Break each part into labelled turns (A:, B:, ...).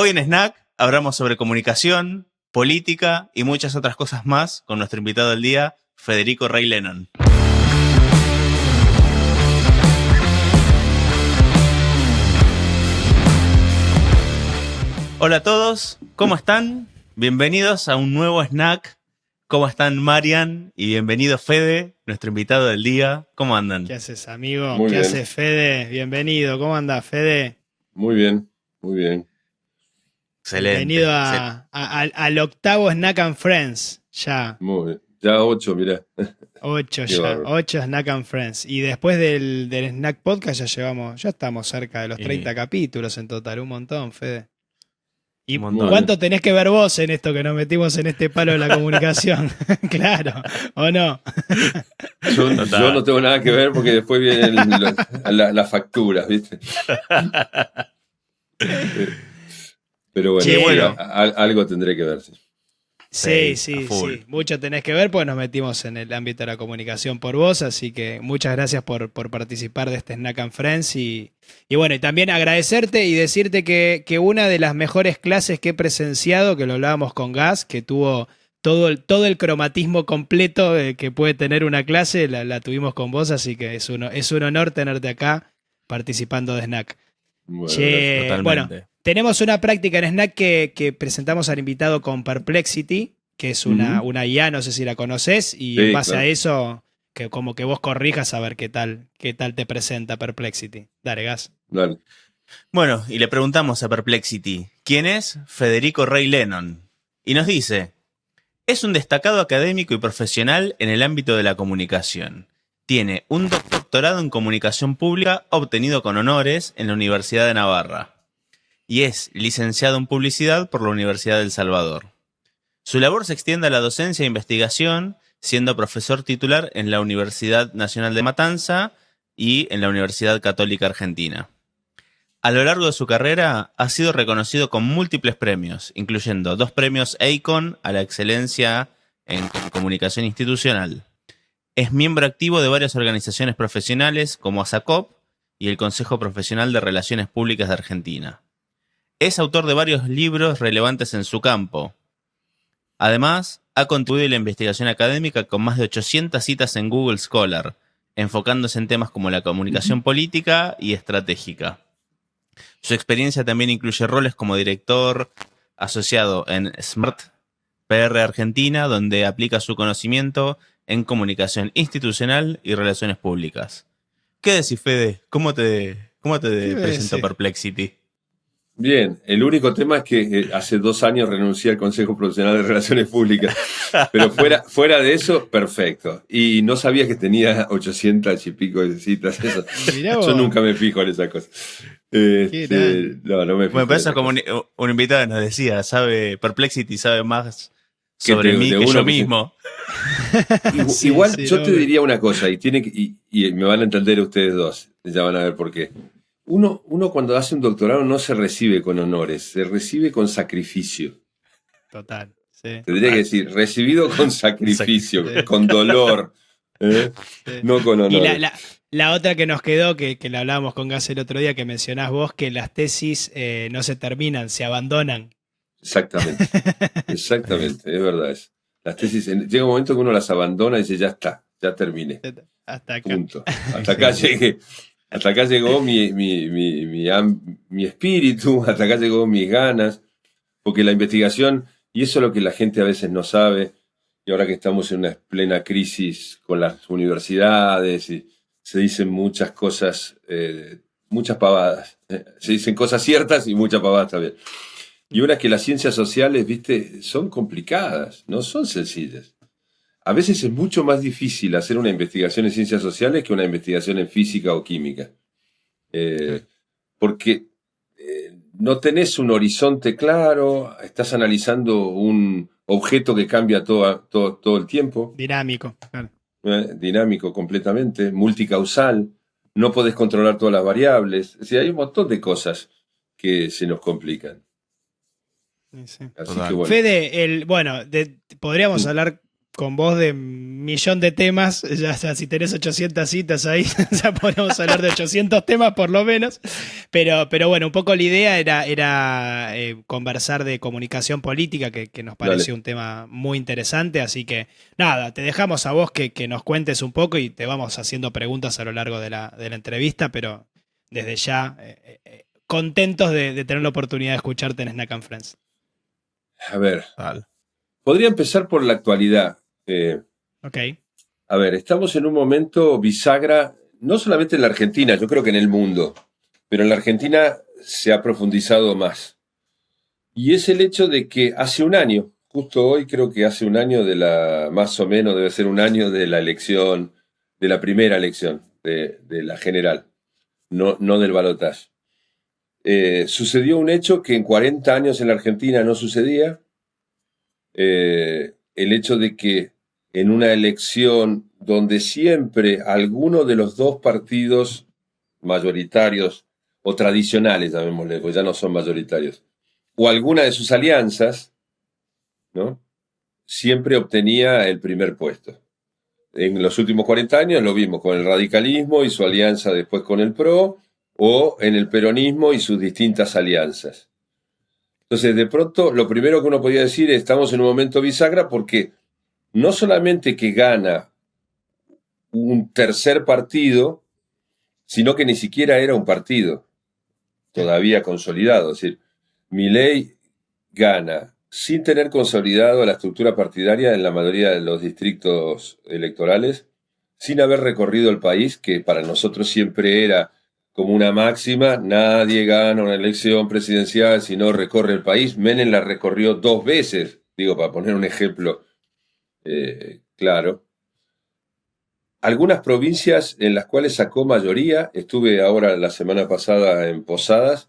A: Hoy en Snack hablamos sobre comunicación, política y muchas otras cosas más con nuestro invitado del día, Federico Ray Lennon. Hola a todos, ¿cómo están? Bienvenidos a un nuevo Snack. ¿Cómo están, Marian? Y bienvenido, Fede, nuestro invitado del día. ¿Cómo andan?
B: ¿Qué haces, amigo?
C: Muy
B: ¿Qué
C: bien.
B: haces, Fede? Bienvenido. ¿Cómo andás, Fede?
C: Muy bien, muy bien.
A: Excelente.
B: Bienvenido al octavo Snack and Friends. Ya.
C: Muy bien. Ya 8, mirá.
B: 8
C: Qué
B: ya.
C: bárbaro.
B: 8 Snack and Friends. Y después del Snack Podcast ya estamos cerca de los 30 capítulos en total. Un montón, Fede. ¿Y
A: Un montón.
B: cuánto tenés que ver vos en esto que nos metimos en este palo de la comunicación? Claro, ¿o no?
C: Yo no tengo nada que ver porque después vienen las facturas, ¿viste? Pero bueno,
B: Sí,
A: bueno.
C: algo tendré que ver, sí.
B: Sí.
A: a full.
B: Mucho tenés que ver, pues nos metimos en el ámbito de la comunicación por vos, así que muchas gracias por participar de este Snack and Friends y bueno, y también agradecerte y decirte que una de las mejores clases que he presenciado, que lo hablábamos con Gas, que tuvo todo el cromatismo completo que puede tener una clase, la tuvimos con vos, así que es un honor tenerte acá participando de Snack.
C: Bueno,
B: Che,
A: Totalmente.
B: bueno, tenemos una práctica en Snack que presentamos al invitado con Perplexity, que es una IA, no sé si la conoces, y
C: Sí,
B: en base
C: claro.
B: a eso, que como que vos corrijas a ver qué tal te presenta Perplexity. Dale, Gas.
C: Dale.
A: Bueno, y le preguntamos a Perplexity, ¿quién es Federico Ray Lennon? Y nos dice, es un destacado académico y profesional en el ámbito de la comunicación. Tiene un doctorado en comunicación pública obtenido con honores en la Universidad de Navarra. Y es licenciado en publicidad por la Universidad de El Salvador. Su labor se extiende a la docencia e investigación, siendo profesor titular en la Universidad Nacional de Matanza y en la Universidad Católica Argentina. A lo largo de su carrera ha sido reconocido con múltiples premios, incluyendo 2 premios EICON a la excelencia en comunicación institucional. Es miembro activo de varias organizaciones profesionales como ASACOP y el Consejo Profesional de Relaciones Públicas de Argentina. Es autor de varios libros relevantes en su campo. Además, ha contribuido a la investigación académica con más de 800 citas en Google Scholar, enfocándose en temas como la comunicación política y estratégica. Su experiencia también incluye roles como director asociado en Smart PR Argentina, donde aplica su conocimiento en comunicación institucional y relaciones públicas. ¿Qué decís, Fede? ¿Cómo te presentó
B: decir?
A: Perplexity?
C: Bien, el único tema es que hace 2 años renuncié al Consejo Profesional de Relaciones Públicas, pero fuera de eso, perfecto. Y no sabía que tenía 800 y pico de citas. Eso.
B: Mirá vos.
C: Yo nunca me fijo en esa cosa. No me fijo.
A: Bueno, pero
C: en
A: eso
C: esa
A: como
C: cosa.
A: un invitado nos decía, Perplexity sabe más
C: Que
A: sobre
C: de
A: mí que
C: uno
A: yo
C: que se-
A: mismo.
B: Sí,
C: Igual
B: sí,
C: yo
B: no,
C: te diría una cosa, y me van a entender ustedes dos, ya van a ver por qué. Uno cuando hace un doctorado no se recibe con honores, se recibe con sacrificio.
B: Total, sí.
C: Tendría que decir, recibido con sacrificio,
B: Sí.
C: con dolor, ¿eh?
B: Sí.
C: No con
B: Y
C: honores.
B: la otra que nos quedó, que la hablábamos con Gas el otro día, que mencionás vos, que las tesis no se terminan, se abandonan.
C: Exactamente, exactamente, es verdad eso. Las tesis, llega un momento que uno las abandona y dice, ya está, ya terminé,
B: Hasta acá.
C: punto. Hasta acá llegué. Hasta acá llegó mi espíritu, hasta acá llegó mis ganas, porque la investigación, y eso es lo que la gente a veces no sabe, y ahora que estamos en una plena crisis con las universidades, y se dicen muchas cosas, muchas pavadas, se dicen cosas ciertas y muchas pavadas también. Y una es que las ciencias sociales, viste, son complicadas, no son sencillas. A veces es mucho más difícil hacer una investigación en ciencias sociales que una investigación en física o química. Porque no tenés un horizonte claro, estás analizando un objeto que cambia todo el tiempo,
B: Dinámico. Claro.
C: dinámico completamente, multicausal, no podés controlar todas las variables. Es decir, hay un montón de cosas que se nos complican.
B: Sí.
C: Así
A: Total.
C: que bueno.
B: Fede, podríamos hablar con vos de 1.000.000 de temas. Ya si tenés 800 citas ahí, ya podemos hablar de 800 temas por lo menos. Pero bueno, un poco la idea era conversar de comunicación política, que nos pareció un tema muy interesante. Así que nada, te dejamos a vos que nos cuentes un poco y te vamos haciendo preguntas a lo largo de la entrevista, pero desde ya contentos de tener la oportunidad de escucharte en Snack and Friends.
C: A ver,
A: Tal.
C: podría empezar por la actualidad.
B: Ok.
C: A ver, estamos en un momento bisagra, no solamente en la Argentina, yo creo que en el mundo, pero en la Argentina se ha profundizado más. Y es el hecho de que hace un año, justo hoy creo que hace un año más o menos debe ser un año de la elección, de la primera elección, de la general, no del balotaje. Sucedió un hecho que en 40 años en la Argentina no sucedía. El hecho de que en una elección donde siempre alguno de los dos partidos mayoritarios o tradicionales, llamémosle, pues ya no son mayoritarios, o alguna de sus alianzas, ¿no?, siempre obtenía el primer puesto. En los últimos 40 años lo vimos con el radicalismo y su alianza después con el PRO, o en el peronismo y sus distintas alianzas. Entonces, de pronto, lo primero que uno podía decir es: estamos en un momento bisagra, porque no solamente que gana un tercer partido, sino que ni siquiera era un partido todavía consolidado. Es decir, Milei gana sin tener consolidado la estructura partidaria en la mayoría de los distritos electorales, sin haber recorrido el país, que para nosotros siempre era como una máxima: nadie gana una elección presidencial si no recorre el país. Menem la recorrió 2 veces, digo, para poner un ejemplo claro. Algunas provincias en las cuales sacó mayoría, estuve ahora la semana pasada en Posadas.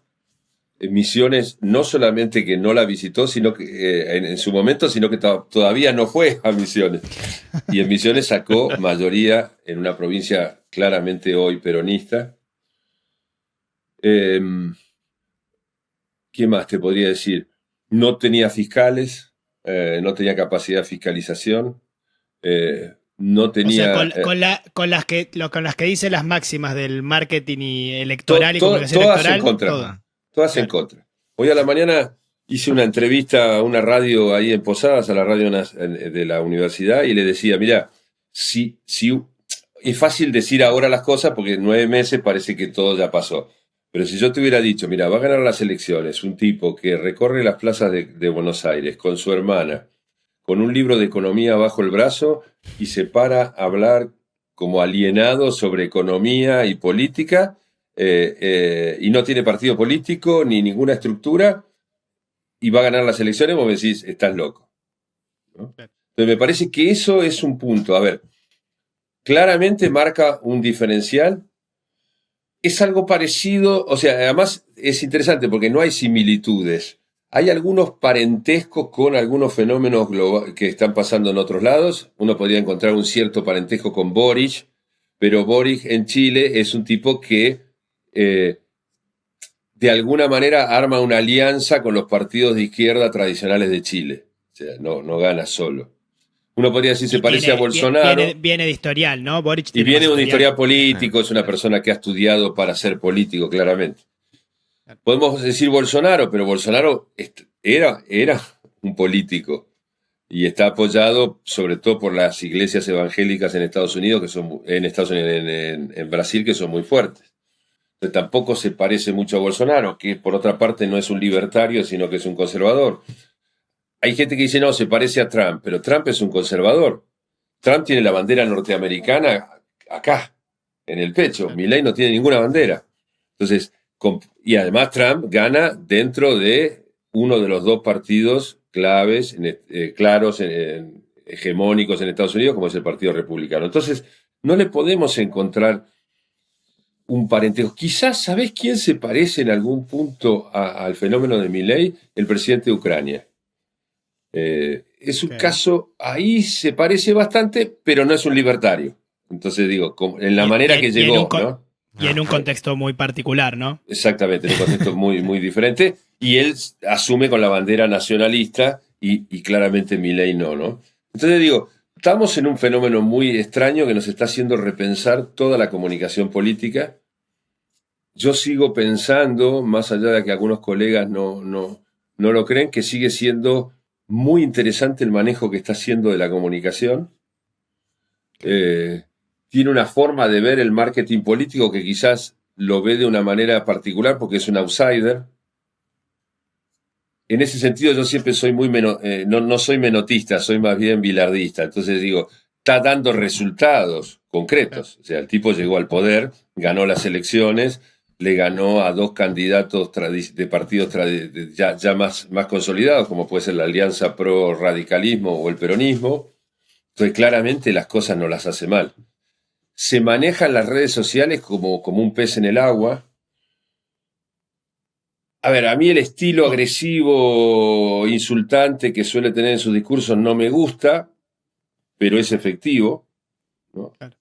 C: Misiones no solamente que no la visitó, sino que en su momento, sino que todavía no fue a Misiones. Y en Misiones sacó mayoría en una provincia claramente hoy peronista. ¿Qué más te podría decir? No tenía fiscales, no tenía capacidad de fiscalización, no tenía...
B: O sea, con las que dice las máximas del marketing y electoral y comunicación
C: todas
B: electoral.
C: En contra. Todas
B: Claro.
C: en contra. Hoy a la mañana hice una entrevista a una radio ahí en Posadas, a la radio de la universidad, y le decía: mira, si es fácil decir ahora las cosas porque en 9 meses parece que todo ya pasó. Pero si yo te hubiera dicho: mira, va a ganar las elecciones un tipo que recorre las plazas de Buenos Aires con su hermana, con un libro de economía bajo el brazo, y se para a hablar como alienado sobre economía y política, y no tiene partido político ni ninguna estructura, y va a ganar las elecciones, vos me decís: estás loco, ¿no? Entonces me parece que eso es un punto. A ver, claramente marca un diferencial. Es algo parecido, o sea, además es interesante porque no hay similitudes. Hay algunos parentescos con algunos fenómenos que están pasando en otros lados. Uno podría encontrar un cierto parentesco con Boric, pero Boric en Chile es un tipo que de alguna manera arma una alianza con los partidos de izquierda tradicionales de Chile. O sea, no gana solo. Uno podría decir: se parece a Bolsonaro.
B: Viene de historial, ¿no? Boric
C: Y viene de un historial político, es una persona que ha estudiado para ser político, claramente. Podemos decir Bolsonaro, pero Bolsonaro era un político y está apoyado sobre todo por las iglesias evangélicas en Estados Unidos, que son en Brasil, que son muy fuertes. Entonces, tampoco se parece mucho a Bolsonaro, que por otra parte no es un libertario, sino que es un conservador. Hay gente que dice: no, se parece a Trump, pero Trump es un conservador. Trump tiene la bandera norteamericana acá, en el pecho. Milei no tiene ninguna bandera. Entonces, y además Trump gana dentro de uno de los 2 partidos claves, claros, hegemónicos en Estados Unidos, como es el Partido Republicano. Entonces, no le podemos encontrar un parentesco. Quizás, ¿sabés quién se parece en algún punto al fenómeno de Milei? El presidente de Ucrania. Es un caso, ahí se parece bastante, pero no es un libertario. Entonces digo, en la manera que llegó, ¿no?
B: Y en un contexto muy particular, ¿no?
C: Exactamente, en un contexto muy, muy diferente. Y él asume con la bandera nacionalista y claramente Milei no. Entonces digo, Estamos en un fenómeno muy extraño que nos está haciendo repensar toda la comunicación política. Yo sigo pensando, más allá de que algunos colegas no lo creen, que sigue siendo muy interesante el manejo que está haciendo de la comunicación. Tiene una forma de ver el marketing político que quizás lo ve de una manera particular porque es un outsider. En ese sentido yo siempre soy no soy menotista, soy más bien bilardista. Entonces digo, está dando resultados concretos. O sea, el tipo llegó al poder, ganó las elecciones, le ganó a dos candidatos de partidos ya más consolidados, como puede ser la Alianza Pro Radicalismo o el peronismo. Entonces claramente las cosas no las hace mal. Se manejan las redes sociales como un pez en el agua. A ver, a mí el estilo agresivo, insultante que suele tener en sus discursos no me gusta, pero es efectivo, ¿no?
B: Claro.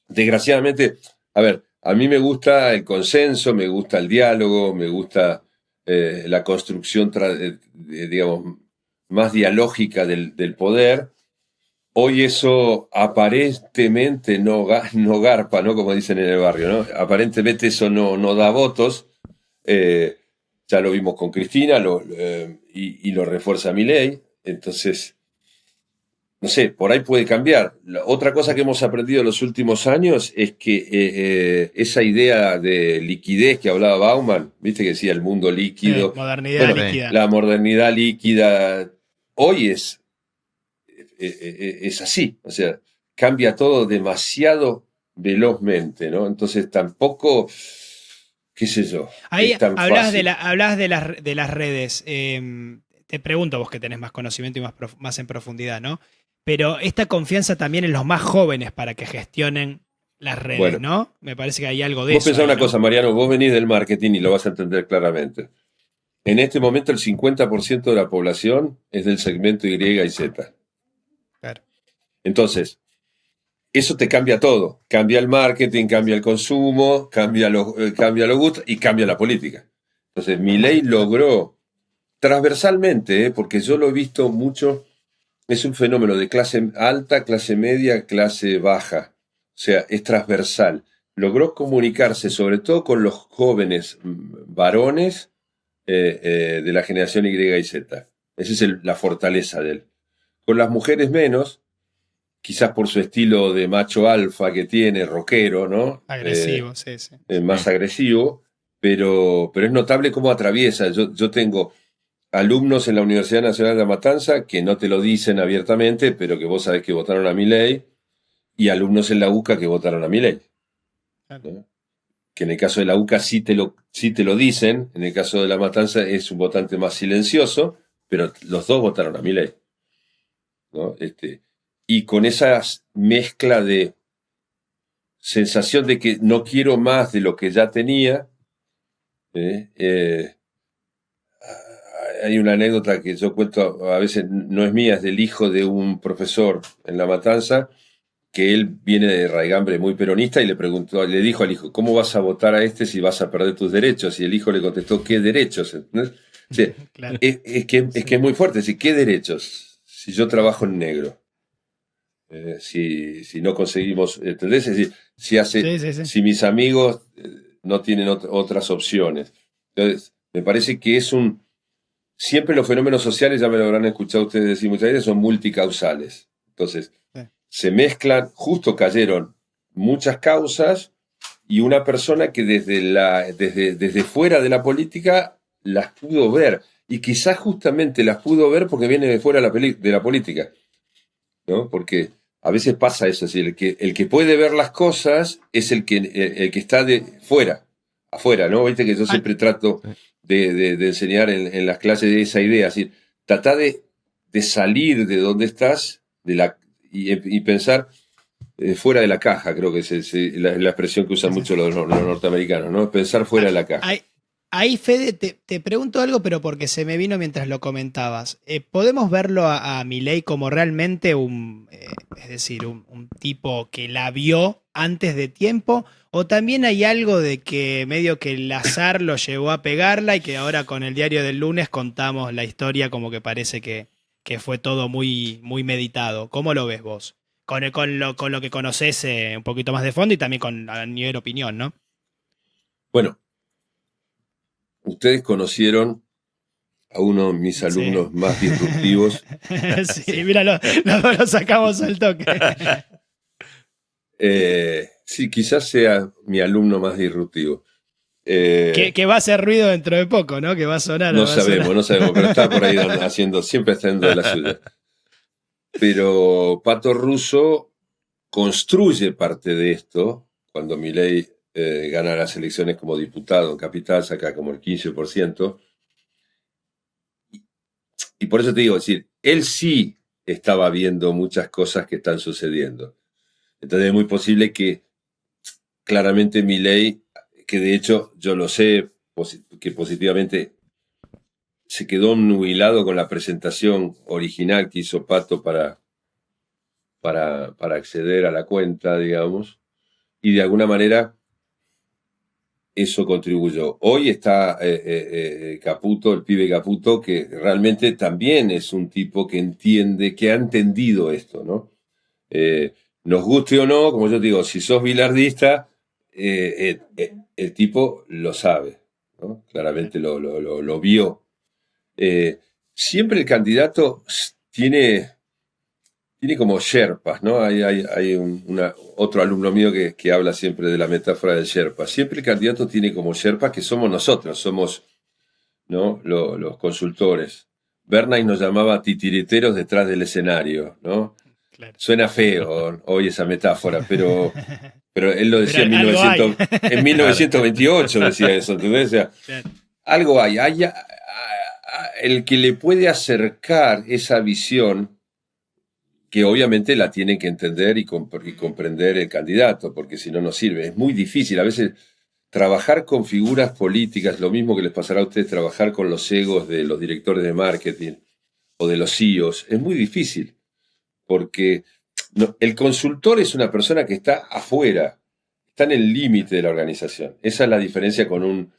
C: Desgraciadamente, a ver, a mí me gusta el consenso, me gusta el diálogo, me gusta la construcción, digamos, más dialógica del poder. Hoy eso aparentemente no garpa, ¿no? Como dicen en el barrio, ¿no? Aparentemente eso no da votos. Ya lo vimos con Cristina y lo refuerza Milei. Entonces, no sé, por ahí puede cambiar. Otra cosa que hemos aprendido en los últimos años es que esa idea de liquidez que hablaba Bauman, viste que decía el mundo líquido.
B: Modernidad líquida.
C: La modernidad líquida hoy es así, o sea, cambia todo demasiado velozmente, ¿no? Entonces tampoco, qué sé yo.
B: Ahí
C: es tan
B: hablas
C: fácil.
B: de las redes. Te pregunto, vos que tenés más conocimiento y más en profundidad, ¿no? Pero esta confianza también en los más jóvenes para que gestionen las redes,
C: Bueno,
B: ¿no? Me parece que hay algo de
C: vos
B: eso.
C: pensás
B: ahí,
C: una
B: ¿no?
C: cosa, Mariano, vos venís del marketing y lo vas a entender claramente. En este momento el 50% de la población es del segmento Y y Z.
B: Claro.
C: Entonces, eso te cambia todo. Cambia el marketing, cambia el consumo, cambia los gustos y cambia la política. Entonces, Milei logró transversalmente, porque yo lo he visto mucho, es un fenómeno de clase alta, clase media, clase baja. O sea, es transversal. Logró comunicarse sobre todo con los jóvenes varones de la generación Y y Z. Esa es la fortaleza de él. Con las mujeres menos, quizás por su estilo de macho alfa que tiene, rockero, ¿no?
B: Agresivo, sí.
C: Más agresivo, pero es notable cómo atraviesa. Yo tengo alumnos en la Universidad Nacional de La Matanza que no te lo dicen abiertamente, pero que vos sabés que votaron a Milei, y alumnos en la UCA que votaron a Milei. ¿No? Que en el caso de la UCA sí te lo dicen, en el caso de La Matanza es un votante más silencioso, pero los dos votaron a Milei, ¿no? Y con esa mezcla de sensación de que no quiero más de lo que ya tenía, hay una anécdota que yo cuento, a veces no es mía, es del hijo de un profesor en La Matanza, que él viene de raigambre muy peronista y le dijo al hijo, ¿cómo vas a votar a este si vas a perder tus derechos? Y el hijo le contestó, ¿qué derechos? ¿Entendés? O sea,
B: Claro.
C: es que es muy fuerte, es decir, ¿qué derechos? Si yo trabajo en negro. Si no conseguimos, ¿entendés? Es decir, si mis amigos no tienen otras opciones. Entonces, me parece que siempre los fenómenos sociales, ya me lo habrán escuchado ustedes decir muchas veces, son multicausales. Entonces, se mezclan, justo cayeron muchas causas y una persona que desde fuera de la política las pudo ver. Y quizás justamente las pudo ver porque viene de fuera de la política, ¿no? Porque a veces pasa eso, es decir, el que puede ver las cosas es el que está afuera, ¿no? Viste que yo siempre trato de enseñar en las clases de esa idea, es decir, trata de salir de donde estás y pensar fuera de la caja, creo que es la expresión que usan mucho los norteamericanos, ¿no? Pensar fuera de la caja.
B: Ahí, Fede, te pregunto algo, pero porque se me vino mientras lo comentabas. ¿Podemos verlo a Milei como realmente un tipo que la vio antes de tiempo? ¿O también hay algo de que medio que el azar lo llevó a pegarla y que ahora con el diario del lunes contamos la historia como que parece que que fue todo muy, muy meditado. ¿Cómo lo ves vos? Con lo que conoces un poquito más de fondo y también a nivel opinión, ¿no?
C: Bueno, ustedes conocieron a uno de mis
B: Sí.
C: alumnos más disruptivos.
B: Sí, mira, lo sacamos al toque.
C: Sí, quizás sea mi alumno más disruptivo.
B: Que va a hacer ruido dentro de poco, ¿no? Que va a sonar.
C: No
B: Va a sonar.
C: sabemos, pero está por ahí siempre haciendo de la suya. Pero Pato Russo construye parte de esto cuando Milei gana las elecciones como diputado en Capital, saca como el 15%. Y por eso te digo, es decir, él sí estaba viendo muchas cosas que están sucediendo. Entonces es muy posible que claramente Milei, que de hecho yo lo sé, que positivamente se quedó nubilado con la presentación original que hizo Pato para acceder a la cuenta, digamos, y de alguna manera eso contribuyó. Hoy está Caputo, el pibe Caputo, que realmente también es un tipo que entiende, que ha entendido esto, ¿no? Nos guste o no, como yo digo, si sos bilardista, el tipo lo sabe, ¿no? Claramente lo vio. Siempre el candidato tiene como sherpas, ¿no? Hay otro alumno mío que habla siempre de la metáfora del sherpa. Siempre el candidato tiene como sherpas que somos nosotros, somos, ¿no? Los consultores. Bernays nos llamaba titiriteros detrás del escenario, ¿no?
B: Claro.
C: Suena feo hoy esa metáfora, pero él lo decía
B: Pero algo hay.
C: En 1928 decía eso, ¿entendés? O sea,
B: Claro.
C: algo hay. El que le puede acercar esa visión, que obviamente la tiene que entender y comprender el candidato, porque si no, no sirve. Es muy difícil. A veces trabajar con figuras políticas, lo mismo que les pasará a ustedes, trabajar con los egos de los directores de marketing o de los CEOs, es muy difícil, porque el consultor es una persona que está afuera, está en el límite de la organización. Esa es la diferencia con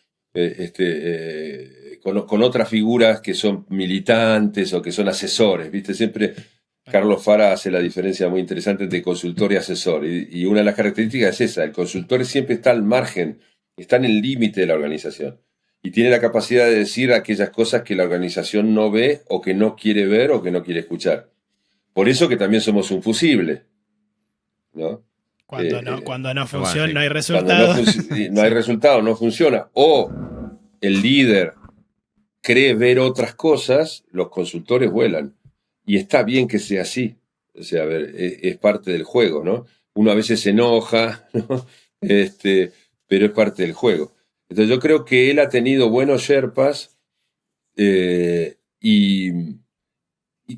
C: otras figuras que son militantes o que son asesores, ¿viste? Siempre Carlos Fara hace la diferencia muy interesante entre consultor y asesor. Y una de las características es esa, el consultor siempre está al margen, está en el límite de la organización. Y tiene la capacidad de decir aquellas cosas que la organización no ve o que no quiere ver o que no quiere escuchar. Por eso que también somos un fusible, ¿no?
B: Cuando no funciona,
A: bueno, sí.
B: no hay
C: Cuando
B: resultado.
C: no hay resultado, no funciona. O el líder cree ver otras cosas, los consultores vuelan. Y está bien que sea así. O sea, a ver, es parte del juego, ¿no? Uno a veces se enoja, ¿no? Pero es parte del juego. Entonces yo creo que él ha tenido buenos sherpas y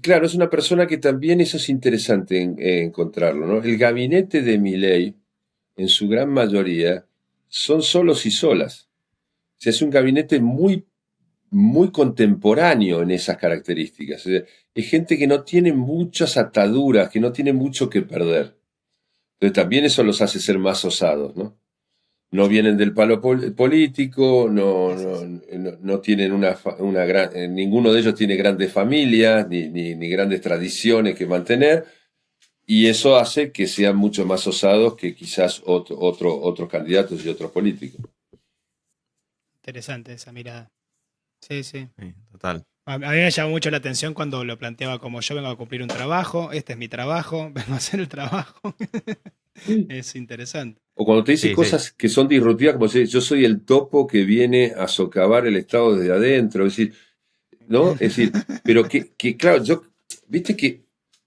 C: claro, es una persona que también eso es interesante encontrarlo, ¿no? El gabinete de Milei, en su gran mayoría, son solos y solas. O sea, es un gabinete muy, muy contemporáneo en esas características. O sea, es gente que no tiene muchas ataduras, que no tiene mucho que perder. Entonces también eso los hace ser más osados, ¿no? No vienen del palo político, no tienen ninguno de ellos tiene grandes familias, ni grandes tradiciones que mantener, y eso hace que sean mucho más osados que quizás otros candidatos y otros políticos.
B: Interesante esa mirada. Sí, sí.
A: Sí, total.
B: A mí me llamó mucho la atención cuando lo planteaba como yo vengo a cumplir un trabajo, este es mi trabajo, vengo a hacer el trabajo. Es interesante.
C: O cuando te dice
A: Sí,
C: cosas que son disruptivas, como si yo soy el topo que viene a socavar el Estado desde adentro, es decir, ¿no? Es decir, pero que claro, viste que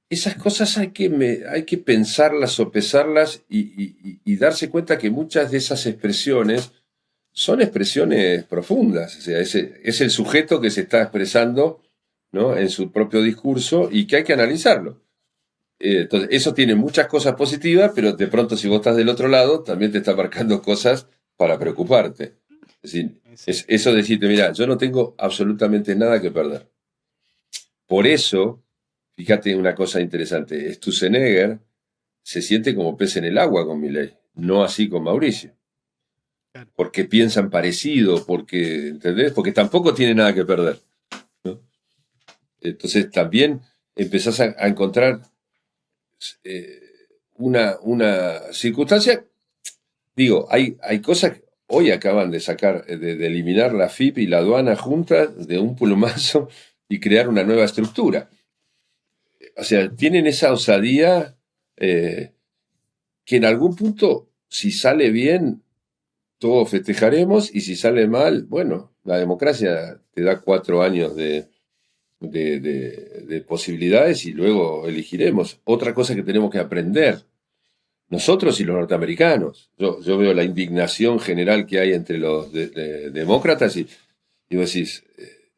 C: esas cosas hay que pensarlas, sopesarlas y darse cuenta que muchas de esas expresiones son expresiones profundas. O sea, es el sujeto que se está expresando, ¿no? En su propio discurso y que hay que analizarlo. Entonces, eso tiene muchas cosas positivas, pero de pronto si vos estás del otro lado, también te está marcando cosas para preocuparte. Es decir, es eso de decirte, mira, yo no tengo absolutamente nada que perder. Por eso, fíjate una cosa interesante, Sturzenegger se siente como pez en el agua con Milei, no así con Mauricio. Porque piensan parecido, ¿entendés? Porque tampoco tiene nada que perder, ¿no? Entonces también empezás a encontrar una circunstancia. Digo, hay cosas que hoy acaban de sacar, de eliminar la FIP y la aduana juntas de un plumazo y crear una nueva estructura. O sea, tienen esa osadía que en algún punto, si sale bien, todos festejaremos, y si sale mal, bueno, la democracia te da 4 años de posibilidades y luego elegiremos. Otra cosa que tenemos que aprender, nosotros y los norteamericanos. Yo veo la indignación general que hay entre los demócratas y vos decís,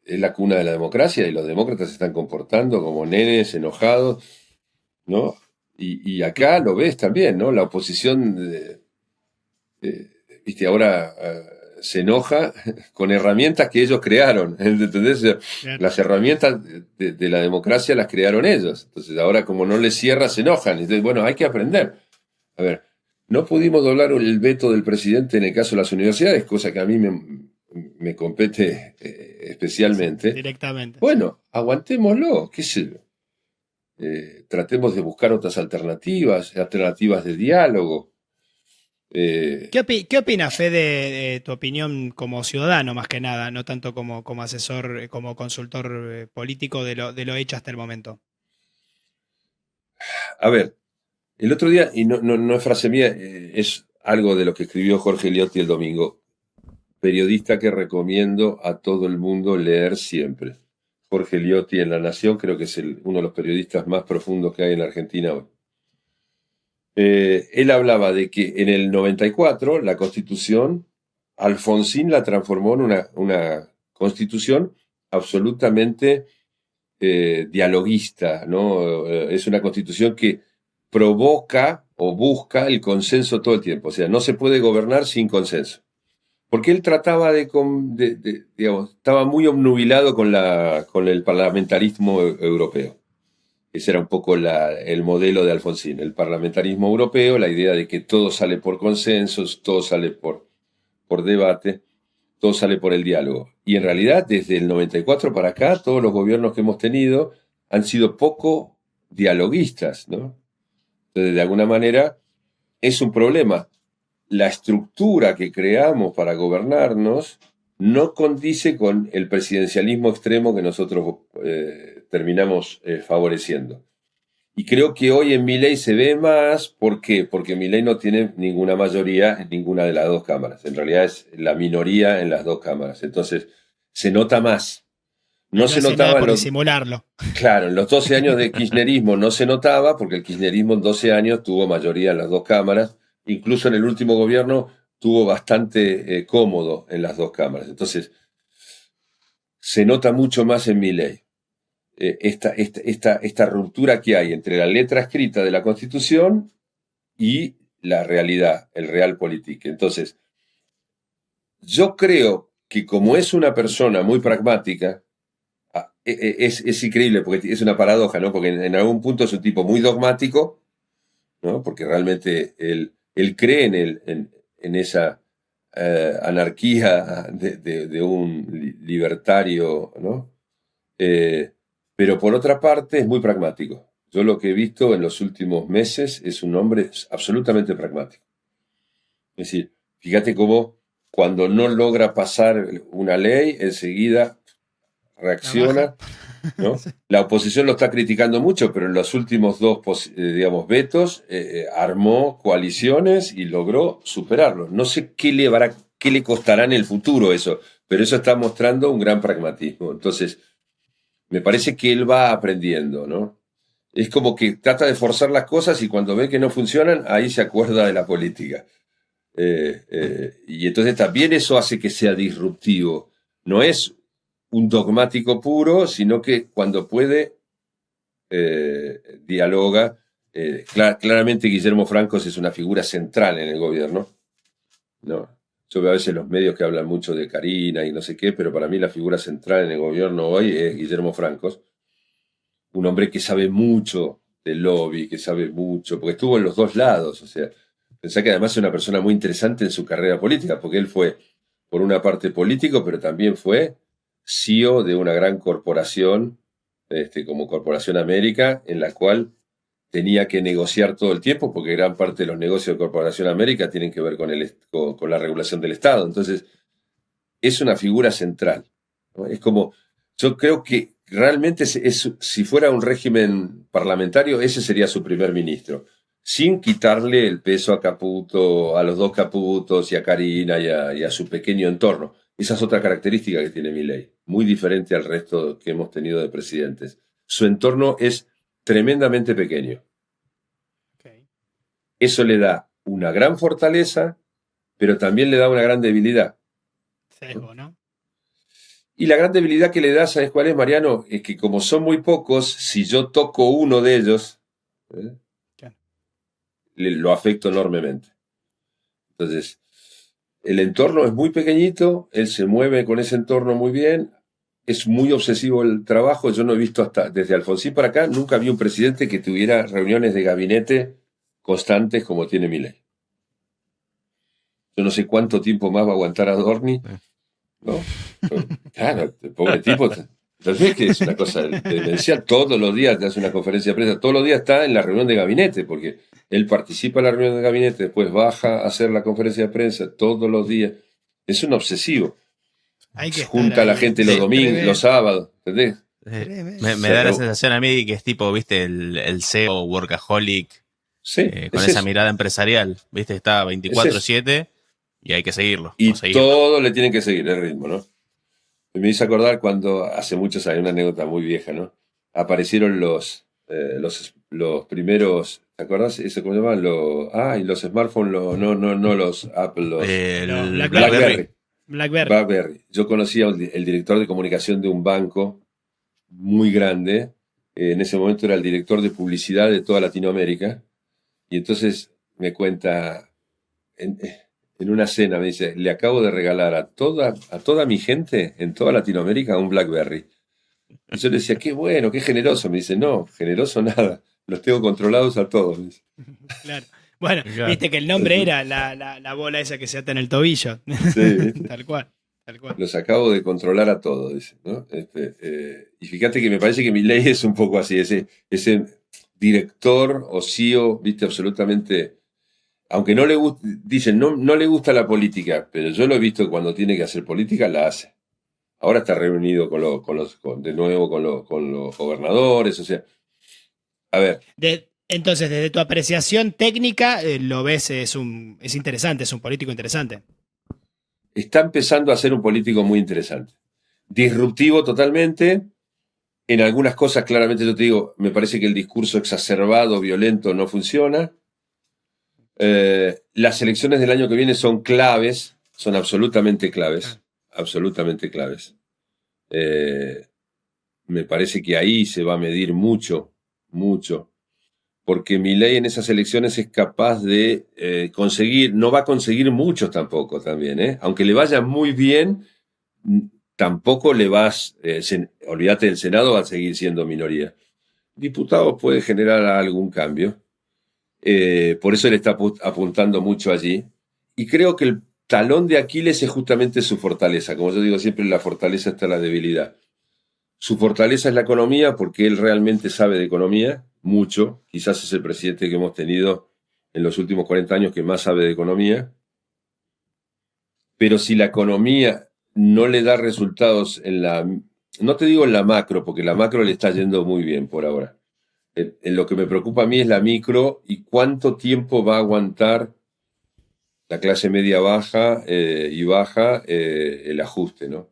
C: es la cuna de la democracia y los demócratas se están comportando como nenes enojados, ¿no? Y acá lo ves también, ¿no? La oposición, viste, ahora se enoja con herramientas que ellos crearon, ¿entendés? Las herramientas de la democracia las crearon ellos. Entonces ahora, como no les cierra, se enojan. Entonces, bueno, hay que aprender. A ver, no pudimos doblar el veto del presidente en el caso de las universidades, cosa que a mí me compete especialmente.
B: Sí, directamente.
C: Bueno, aguantémoslo, qué sé yo. Tratemos de buscar otras alternativas de diálogo.
B: ¿Qué opinas, Fede, de tu opinión como ciudadano, más que nada, no tanto como asesor, como consultor político de lo hecho hasta el momento?
C: A ver, el otro día, y no es frase mía, es algo de lo que escribió Jorge Liotti el domingo, periodista que recomiendo a todo el mundo leer siempre. Jorge Liotti en La Nación, creo que es uno de los periodistas más profundos que hay en la Argentina hoy. Él hablaba de que en el 94 la Constitución, Alfonsín la transformó en una Constitución absolutamente dialoguista, ¿no? Es una Constitución que provoca o busca el consenso todo el tiempo. O sea, no se puede gobernar sin consenso. Porque él trataba digamos, estaba muy obnubilado con el parlamentarismo europeo. Ese era un poco el modelo de Alfonsín, el parlamentarismo europeo, la idea de que todo sale por consensos, todo sale por debate, todo sale por el diálogo. Y en realidad, desde el 94 para acá, todos los gobiernos que hemos tenido han sido poco dialoguistas, ¿no? Entonces, de alguna manera, es un problema. La estructura que creamos para gobernarnos no condice con el presidencialismo extremo que nosotros terminamos favoreciendo. Y creo que hoy en Milei se ve más. ¿Por qué? Porque Milei no tiene ninguna mayoría en ninguna de las dos cámaras. En realidad es la minoría en las dos cámaras. Entonces, se nota más. No se notaba
B: por disimularlo.
C: Claro, en los 12 años de kirchnerismo no se notaba, porque el kirchnerismo en 12 años tuvo mayoría en las dos cámaras. Incluso en el último gobierno tuvo bastante cómodo en las dos cámaras. Entonces, se nota mucho más en Milei esta ruptura que hay entre la letra escrita de la Constitución y la realidad, el realpolitik. Entonces, yo creo que como es una persona muy pragmática, es increíble, porque es una paradoja, ¿no? Porque en algún punto es un tipo muy dogmático, ¿no? Porque realmente él cree en esa anarquía de un libertario, ¿no? Pero por otra parte es muy pragmático. Yo lo que he visto en los últimos meses es un hombre absolutamente pragmático. Es decir, fíjate cómo cuando no logra pasar una ley, enseguida reacciona, ¿no? La oposición lo está criticando mucho, pero en los últimos dos, digamos, vetos armó coaliciones y logró superarlo. No sé qué le costará en el futuro eso, pero eso está mostrando un gran pragmatismo. Entonces, me parece que él va aprendiendo, ¿no? Es como que trata de forzar las cosas y cuando ve que no funcionan, ahí se acuerda de la política. Y entonces también eso hace que sea disruptivo. No es un dogmático puro, sino que cuando puede dialoga. Claramente Guillermo Francos es una figura central en el gobierno, ¿no? Yo veo a veces los medios que hablan mucho de Karina y no sé qué, pero para mí la figura central en el gobierno hoy es Guillermo Francos, un hombre que sabe mucho del lobby, que sabe mucho, porque estuvo en los dos lados. O sea, pensá que además es una persona muy interesante en su carrera política, porque él fue, por una parte, político, pero también fue CEO de una gran corporación como Corporación América, en la cual tenía que negociar todo el tiempo, porque gran parte de los negocios de Corporación América tienen que ver con la regulación del Estado. Entonces, es una figura central, ¿no? Es como, yo creo que realmente si fuera un régimen parlamentario, ese sería su primer ministro, sin quitarle el peso a Caputo, a los dos Caputos y a Karina y a su pequeño entorno. Esa es otra característica que tiene Milei, muy diferente al resto que hemos tenido de presidentes. Su entorno es tremendamente pequeño.
B: Okay.
C: Eso le da una gran fortaleza, pero también le da una gran debilidad.
B: Sesgo, ¿no?
C: Y la gran debilidad que le da, ¿sabes cuál es, Mariano? Es que como son muy pocos, si yo toco uno de ellos,
B: Claro.
C: lo afecto enormemente. Entonces, el entorno es muy pequeñito, él se mueve con ese entorno muy bien, es muy obsesivo el trabajo. Yo no he visto desde Alfonsín para acá, nunca vi un presidente que tuviera reuniones de gabinete constantes como tiene Milei. Yo no sé cuánto tiempo más va a aguantar Adorni, ¿no? Pero, claro, el pobre tipo, entonces que es una cosa demencial. Todos los días te hace una conferencia de prensa, todos los días está en la reunión de gabinete, porque él participa en la reunión de gabinete, después baja a hacer la conferencia de prensa todos los días. Es un obsesivo.
B: Hay que estar
C: Junta a la
B: ahí.
C: gente los domingos, los sábados, ¿entendés?
A: Me da la sensación a mí que es tipo, viste, el CEO workaholic,
C: Sí,
A: con esa mirada empresarial, viste, está 24/7 y hay que seguirlo.
C: Y
A: seguirlo.
C: todo le tienen que seguir el ritmo, ¿no? Me hice acordar cuando hace muchos años, una anécdota muy vieja, ¿no? Aparecieron los primeros, ¿te acordás? ¿Eso cómo se llaman? Los smartphones, no los Apple, los
A: El
C: BlackBerry.
B: BlackBerry.
C: Yo conocía el director de comunicación de un banco muy grande. En ese momento era el director de publicidad de toda Latinoamérica. Y entonces me cuenta, en una cena, me dice, le acabo de regalar a toda mi gente en toda Latinoamérica un BlackBerry. Y yo le decía, qué bueno, qué generoso. Me dice, no, generoso nada, los tengo controlados a todos. Me dice.
B: Claro. Bueno,
A: Claro.
B: viste que el nombre era la bola esa que se ata en el tobillo.
C: Sí, ¿viste?
B: Tal cual.
C: Los acabo de controlar a todos, dice, ¿no? Y fíjate que me parece que Milei es un poco así, ese director o CEO, viste, absolutamente, aunque no le gusta, dicen, no le gusta la política, pero yo lo he visto que cuando tiene que hacer política la hace. Ahora está reunido de nuevo con los gobernadores, o sea, a ver.
B: Entonces, desde tu apreciación técnica, lo ves, es interesante, es un político interesante.
C: Está empezando a ser un político muy interesante. Disruptivo totalmente. En algunas cosas, claramente yo te digo, me parece que el discurso exacerbado, violento, no funciona. Las elecciones del año que viene son claves, son absolutamente claves. Absolutamente claves. Me parece que ahí se va a medir mucho, porque Milei en esas elecciones es capaz de conseguir, no va a conseguir muchos tampoco también, aunque le vaya muy bien, tampoco le vas, olvídate del Senado, va a seguir siendo minoría. Diputados puede generar algún cambio, por eso él está apuntando mucho allí, y creo que el talón de Aquiles es justamente su fortaleza. Como yo digo siempre, en la fortaleza está la debilidad. Su fortaleza es la economía, porque él realmente sabe de economía, mucho. Quizás es el presidente que hemos tenido en los últimos 40 años que más sabe de economía. Pero si la economía no le da resultados no te digo en la macro, porque la macro le está yendo muy bien por ahora. En lo que me preocupa a mí es la micro y cuánto tiempo va a aguantar la clase media baja y baja el ajuste, ¿no?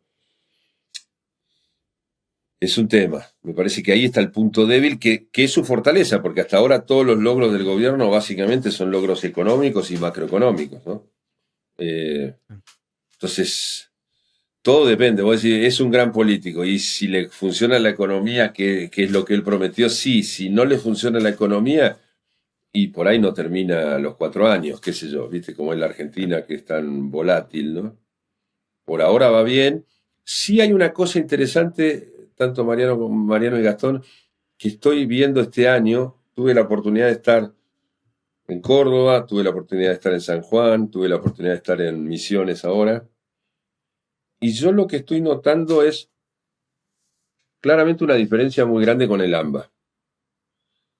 C: Es un tema. Me parece que ahí está el punto débil, que es su fortaleza, porque hasta ahora todos los logros del gobierno básicamente son logros económicos y macroeconómicos, ¿no? Entonces, todo depende. Vos decís, es un gran político, y si le funciona la economía, que es lo que él prometió, sí. Si no le funciona la economía, y por ahí no termina los 4 años, qué sé yo, viste cómo es la Argentina, que es tan volátil, ¿no? Por ahora va bien. Sí hay una cosa interesante, tanto Mariano y Gastón, que estoy viendo este año. Tuve la oportunidad de estar en Córdoba, tuve la oportunidad de estar en San Juan, tuve la oportunidad de estar en Misiones ahora. Y yo lo que estoy notando es claramente una diferencia muy grande con el AMBA.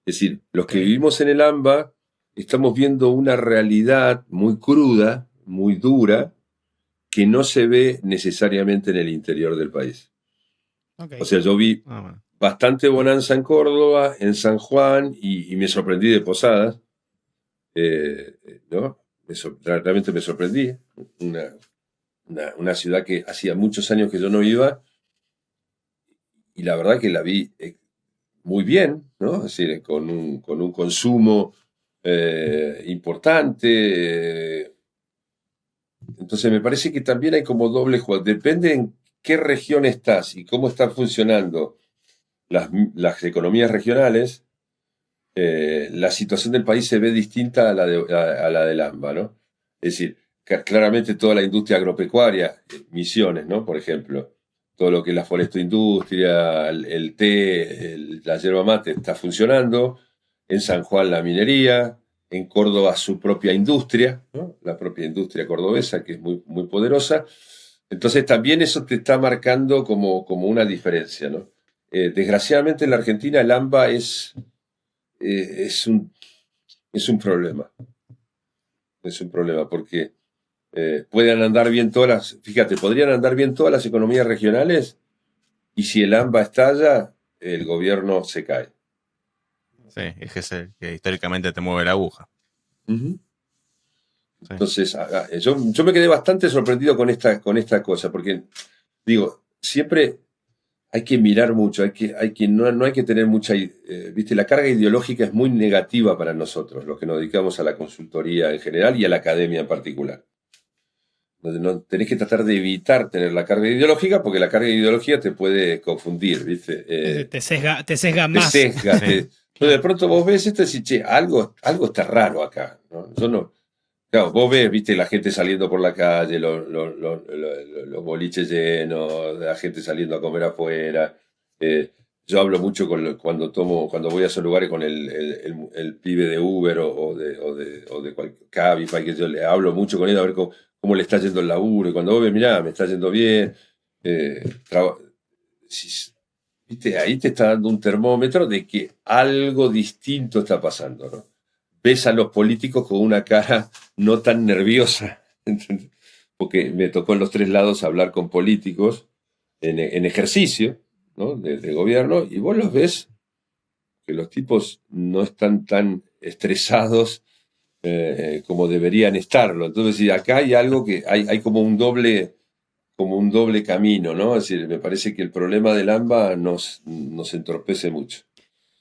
C: Es decir, los que
B: Ok.
C: vivimos en el AMBA estamos viendo una realidad muy cruda, muy dura, que no se ve necesariamente en el interior del país.
B: Ok.
C: O sea, yo vi
A: Ah, bueno.
C: bastante bonanza en Córdoba, en San Juan, y me sorprendí de Posadas, ¿no? Realmente me sorprendí. Una ciudad que hacía muchos años que yo no iba, y la verdad que la vi muy bien, ¿no? Es decir, con un consumo importante. Entonces me parece que también hay como doble juego. Depende en qué región estás y cómo están funcionando las economías regionales, la situación del país se ve distinta a la del AMBA, ¿no? Es decir, claramente toda la industria agropecuaria, Misiones, ¿no? Por ejemplo, todo lo que es la forestoindustria, el té, la yerba mate está funcionando, en San Juan la minería, en Córdoba su propia industria, ¿no? La propia industria cordobesa, que es muy, muy poderosa. Entonces también eso te está marcando como una diferencia, ¿no? Desgraciadamente en la Argentina el AMBA eh, es un, es un problema. Es un problema porque pueden andar bien fíjate, podrían andar bien todas las economías regionales y si el AMBA estalla, el gobierno se cae.
A: Sí, es el que históricamente te mueve la aguja.
C: Uh-huh.
A: Sí.
C: Entonces, yo me quedé bastante sorprendido con esta cosa, porque digo, siempre hay que mirar mucho, no hay que tener mucha, viste, la carga ideológica es muy negativa para nosotros, los que nos dedicamos a la consultoría en general y a la academia en particular. No, tenés que tratar de evitar tener la carga ideológica porque la carga ideológica te puede confundir, ¿viste?
B: Te sesga
C: Te
B: más.
C: sesga.
A: Sí.
C: Entonces de pronto vos ves esto y decís, che, algo está raro acá, ¿no? Yo no. Claro, vos ves, viste, la gente saliendo por la calle, los boliches llenos, la gente saliendo a comer afuera. Yo hablo mucho cuando voy a esos lugares con el pibe de Uber o de cualquier Cabify, que yo le hablo mucho con él a ver cómo le está yendo el laburo. Y cuando vos ves, mirá, me está yendo bien. eh, traba- si- viste, ahí te está dando un termómetro de que algo distinto está pasando, ¿no? Ves a los políticos con una cara no tan nerviosa, ¿entendés? Porque me tocó en los tres lados hablar con políticos en ejercicio, ¿no? de gobierno, y vos los ves que los tipos no están tan estresados como deberían estarlo. Entonces, sí, acá hay algo que hay como un doble camino, ¿no? Es decir, me parece que el problema del AMBA nos entorpece mucho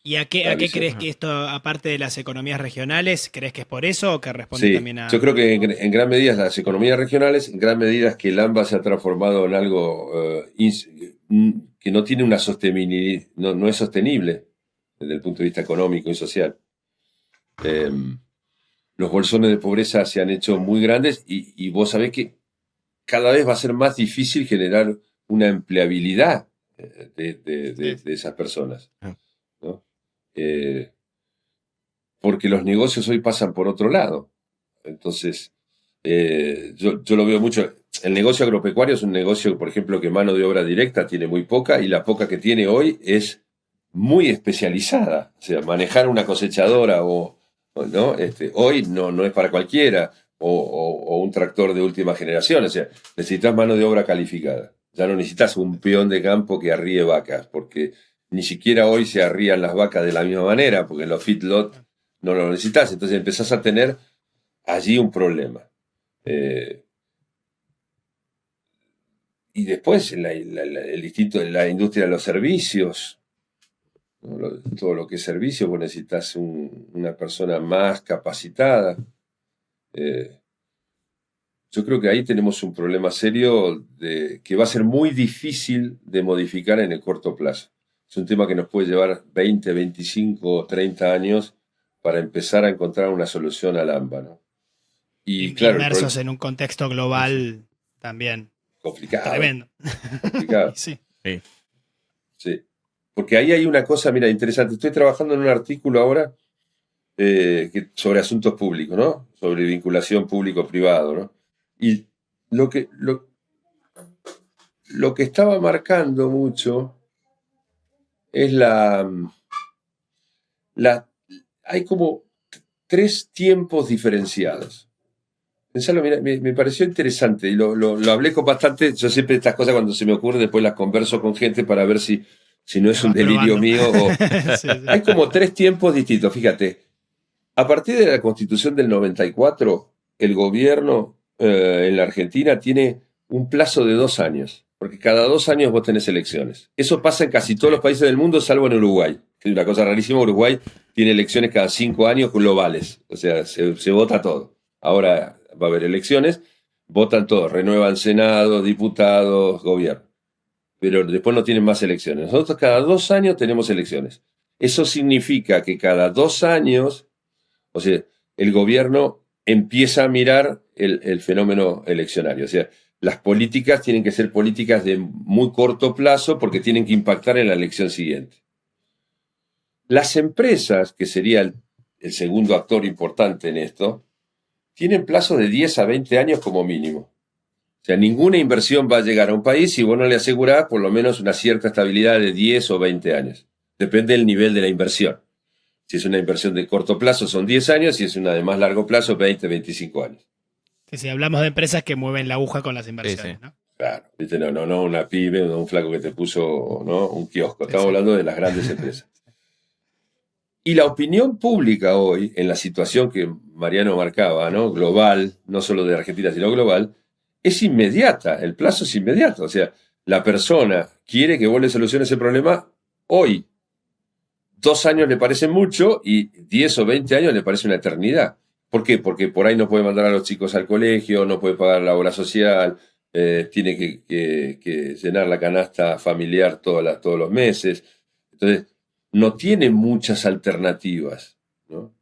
B: ¿Y
C: la
B: a qué
C: visión.
B: crees que esto, aparte de las economías regionales, crees que es por eso o que responde
C: Sí,
B: también
C: yo
B: a...
C: creo que en gran medida las economías regionales, en gran medida es que el AMBA se ha transformado en algo que no tiene una sostenibilidad, no es sostenible desde el punto de vista económico y social. Eh, los bolsones de pobreza se han hecho muy grandes y vos sabés que cada vez va a ser más difícil generar una empleabilidad
B: Sí.
C: de esas personas,
A: Ah,
C: ¿no? Eh, porque los negocios hoy pasan por otro lado. Entonces, yo lo veo mucho. El negocio agropecuario es un negocio, por ejemplo, que mano de obra directa tiene muy poca y la poca que tiene hoy es muy especializada. O sea, manejar una cosechadora ¿no? Hoy no es para cualquiera o un tractor de última generación. O sea, necesitas mano de obra calificada. Ya no necesitas un peón de campo que arríe vacas, porque ni siquiera hoy se arrían las vacas de la misma manera, porque en los feedlot no lo necesitas. Entonces empezás a tener allí un problema. Eh, y después el instinto de la industria de los servicios, ¿no? Todo lo que es servicio, vos necesitas una persona más capacitada. Eh, yo creo que ahí tenemos un problema serio que va a ser muy difícil de modificar en el corto plazo. Es un tema que nos puede llevar 20, 25, 30 años para empezar a encontrar una solución al AMBA, ¿no? Y claro, el
B: Inmersos
C: problema
B: en un contexto
C: es
B: global también
C: complicado,
B: tremendo. Y
C: complicado.
B: sí.
A: sí.
C: Sí. Porque ahí hay una cosa, mira, interesante. Estoy trabajando en un artículo ahora sobre asuntos públicos, ¿no? Sobre vinculación público-privado, ¿no? Y lo que, lo, lo que estaba marcando mucho es hay como 3 tiempos diferenciados. Pensalo, mira, me pareció interesante y lo hablé con bastante. Yo siempre estas cosas cuando se me ocurren después las converso con gente para ver si no es un delirio mío.
B: Sí.
C: Hay como 3 tiempos distintos, fíjate. A partir de la Constitución del 94, el gobierno en la Argentina tiene un plazo de 2 años, porque cada 2 años vos tenés elecciones. Eso pasa en casi todos los países del mundo, salvo en Uruguay. Es una cosa rarísima, Uruguay tiene elecciones cada 5 años globales, o sea, se vota todo. Ahora va a haber elecciones, votan todos, renuevan Senado, diputados, gobierno. Pero después no tienen más elecciones. Nosotros cada 2 años tenemos elecciones. Eso significa que cada 2 años, o sea, el gobierno empieza a mirar el fenómeno eleccionario. O sea, las políticas tienen que ser políticas de muy corto plazo porque tienen que impactar en la elección siguiente. Las empresas, que sería el segundo actor importante en esto, tienen plazos de 10 a 20 años como mínimo. O sea, ninguna inversión va a llegar a un país si vos no le asegurás por lo menos una cierta estabilidad de 10 o 20 años. Depende del nivel de la inversión. Si es una inversión de corto plazo son 10 años, si es una de más largo plazo 20, 25 años.
B: Que si hablamos de empresas que mueven la aguja con las inversiones,
A: Sí.
B: ¿no?
C: Claro, ¿viste? No una pyme, no un flaco que te puso, ¿no? Un kiosco. Estamos
B: Sí.
C: hablando de las grandes empresas. Y la opinión pública hoy, en la situación que Mariano marcaba, ¿no? Global, no solo de Argentina, sino global, es inmediata, el plazo es inmediato. O sea, la persona quiere que vos le soluciones el problema hoy. 2 años le parece mucho y 10 o 20 años le parece una eternidad. ¿Por qué? Porque por ahí no puede mandar a los chicos al colegio, no puede pagar la obra social, tiene que llenar la canasta familiar todos los meses. Entonces, no tiene muchas alternativas, ¿no?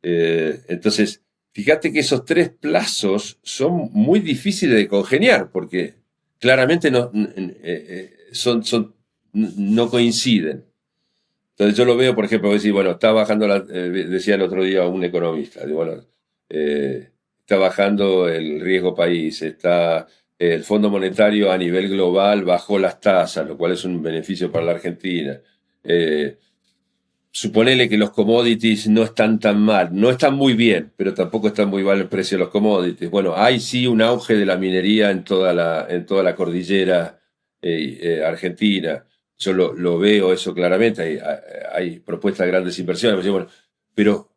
C: Entonces, fíjate que esos 3 plazos son muy difíciles de congeniar, porque claramente no coinciden. Entonces yo lo veo, por ejemplo, decir, bueno, está bajando, decía el otro día un economista, bueno, está bajando el riesgo país, está el Fondo Monetario a nivel global bajó las tasas, lo cual es un beneficio para la Argentina. Suponele que los commodities no están tan mal, no están muy bien, pero tampoco están muy mal el precio de los commodities. Bueno, hay sí un auge de la minería en toda la cordillera argentina. Yo lo veo eso claramente, hay propuestas de grandes inversiones, bueno, pero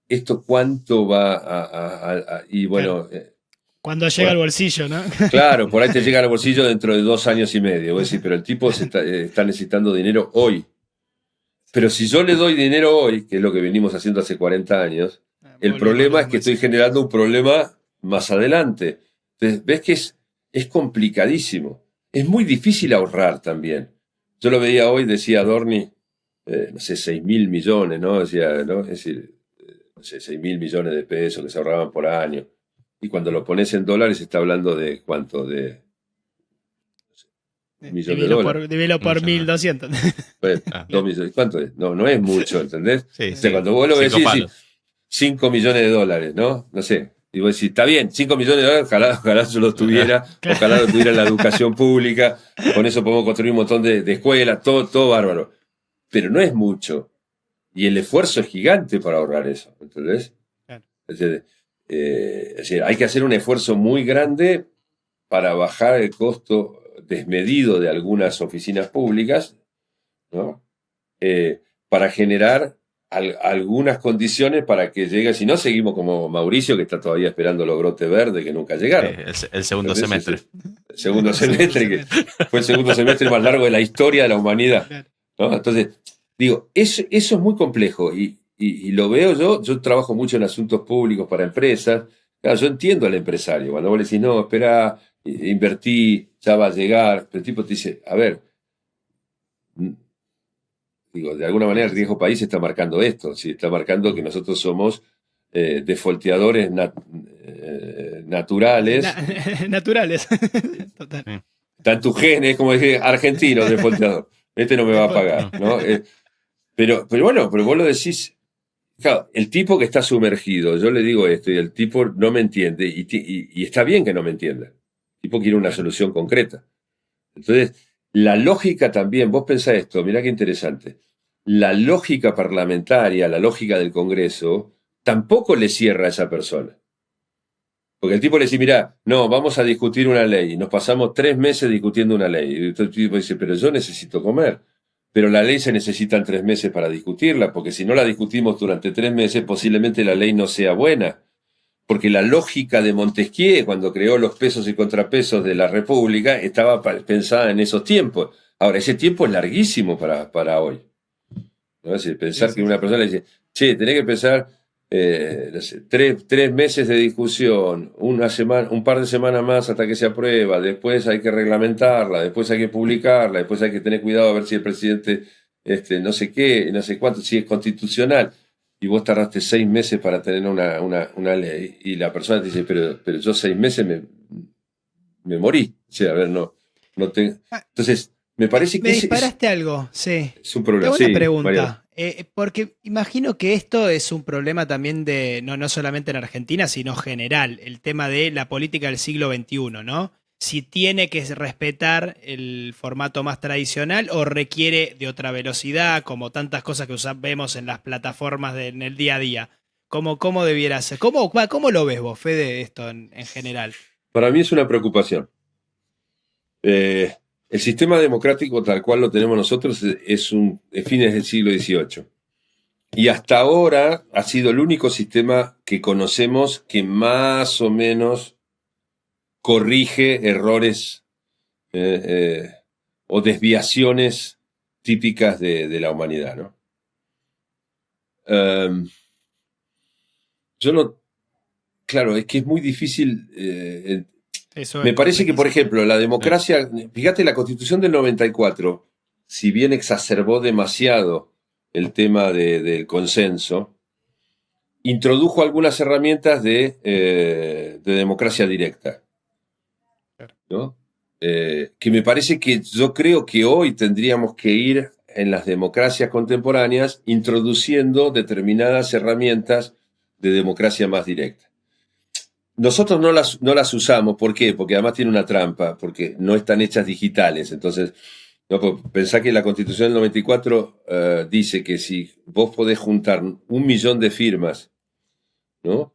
C: ¿esto cuánto va y bueno...
B: Cuando llega al bolsillo, ¿no?
C: Claro, por ahí te llega al bolsillo dentro de 2 años y medio. Vos decís, pero el tipo está necesitando dinero hoy. Pero si yo le doy dinero hoy, que es lo que venimos haciendo hace 40 años, el problema es que estoy generando un problema más adelante. Entonces, ves que es complicadísimo. Es muy difícil ahorrar también. Yo lo veía hoy, decía Adorni, no sé, 6.000 millones, ¿no? Decía, ¿no? Es decir, no sé, 6.000 millones de pesos que se ahorraban por año. Y cuando lo pones en dólares está hablando de ¿cuánto? De millón de dólares.
B: Divilo por 1.200.
C: Pues, 2 millones. ¿Cuánto es? No es mucho, ¿entendés?
A: Sí,
C: O sea, cuando vos lo ves, 5 millones de dólares, ¿no? No sé. Y vos decís, está bien, 5 millones de dólares, ojalá yo lo tuviera, ojalá lo tuviera en la educación pública, con eso podemos construir un montón de escuelas, todo bárbaro. Pero no es mucho. Y el esfuerzo es gigante para ahorrar eso, ¿entendés?
B: Claro.
C: Es decir, hay que hacer un esfuerzo muy grande para bajar el costo desmedido de algunas oficinas públicas, ¿no? Para generar algunas condiciones para que llegue, si no seguimos como Mauricio, que está todavía esperando los brotes verdes que nunca llegaron.
A: El segundo semestre.
C: El segundo semestre, que fue el segundo semestre más largo de la historia de la humanidad, ¿no? Entonces, digo, eso es muy complejo y lo veo yo trabajo mucho en asuntos públicos para empresas. Claro, yo entiendo al empresario, cuando vos le decís, no, espera, invertí, ya va a llegar, pero el tipo te dice, a ver, digo, de alguna manera el riesgo país está marcando esto, ¿sí? Está marcando que nosotros somos defolteadores naturales.
B: Naturales. Total.
C: Está en tus genes, como dije, argentino, defolteador. Este no me va a pagar, ¿no? Pero bueno, pero vos lo decís. Claro, el tipo que está sumergido, yo le digo esto y el tipo no me entiende y está bien que no me entienda. El tipo quiere una solución concreta. Entonces, La lógica también, vos pensás esto, mirá qué interesante. La lógica parlamentaria, la lógica del Congreso, tampoco le cierra a esa persona. Porque el tipo le dice, mirá, no, vamos a discutir una ley. Y nos pasamos 3 meses discutiendo una ley. Y el tipo dice, pero yo necesito comer. Pero la ley se necesitan 3 meses para discutirla, porque si no la discutimos durante 3 meses, posiblemente la ley no sea buena. Porque la lógica de Montesquieu, cuando creó los pesos y contrapesos de la República, estaba pensada en esos tiempos. Ahora, ese tiempo es larguísimo para hoy. ¿No? Es decir, pensar
B: Sí,
C: que
B: sí,
C: una
B: sí.
C: persona le dice, che, tenés que pensar no sé, 3 meses de discusión, una semana, un par de semanas más hasta que se aprueba, después hay que reglamentarla, después hay que publicarla, después hay que tener cuidado a ver si el presidente no sé qué, no sé cuánto, si es constitucional. Y vos tardaste 6 meses para tener una ley, y la persona te dice, pero yo 6 meses me morí. O sea, a ver, no te...
B: Ah,
C: Entonces, me parece
B: me
C: que ese
B: disparaste algo, sí.
C: es un
B: Te
C: problema.
B: hago una
C: Sí, Mariano.
B: pregunta, porque imagino que esto es un problema también de, no solamente en Argentina, sino general, el tema de la política del siglo XXI, ¿no? Si tiene que respetar el formato más tradicional o requiere de otra velocidad, como tantas cosas que vemos en las plataformas en el día a día. ¿Cómo debiera ser? ¿Cómo lo ves vos, Fede, esto en general?
C: Para mí es una preocupación. El sistema democrático tal cual lo tenemos nosotros es fines del siglo XVIII. Y hasta ahora ha sido el único sistema que conocemos que más o menos corrige errores eh, eh, o desviaciones típicas de la humanidad, ¿no? Um, yo no, claro, es que es muy difícil.
B: Eso
C: Me
B: es
C: parece que, por
B: complejísimo.
C: ejemplo, la democracia, fíjate, la Constitución del 94, si bien exacerbó demasiado el tema del consenso, introdujo algunas herramientas de democracia directa, ¿no? Que me parece que yo creo que hoy tendríamos que ir en las democracias contemporáneas introduciendo determinadas herramientas de democracia más directa. Nosotros no las usamos, ¿por qué? Porque además tiene una trampa, porque no están hechas digitales. Entonces, no, pensá que la Constitución del 94 dice que si vos podés juntar 1 millón de firmas, ¿no?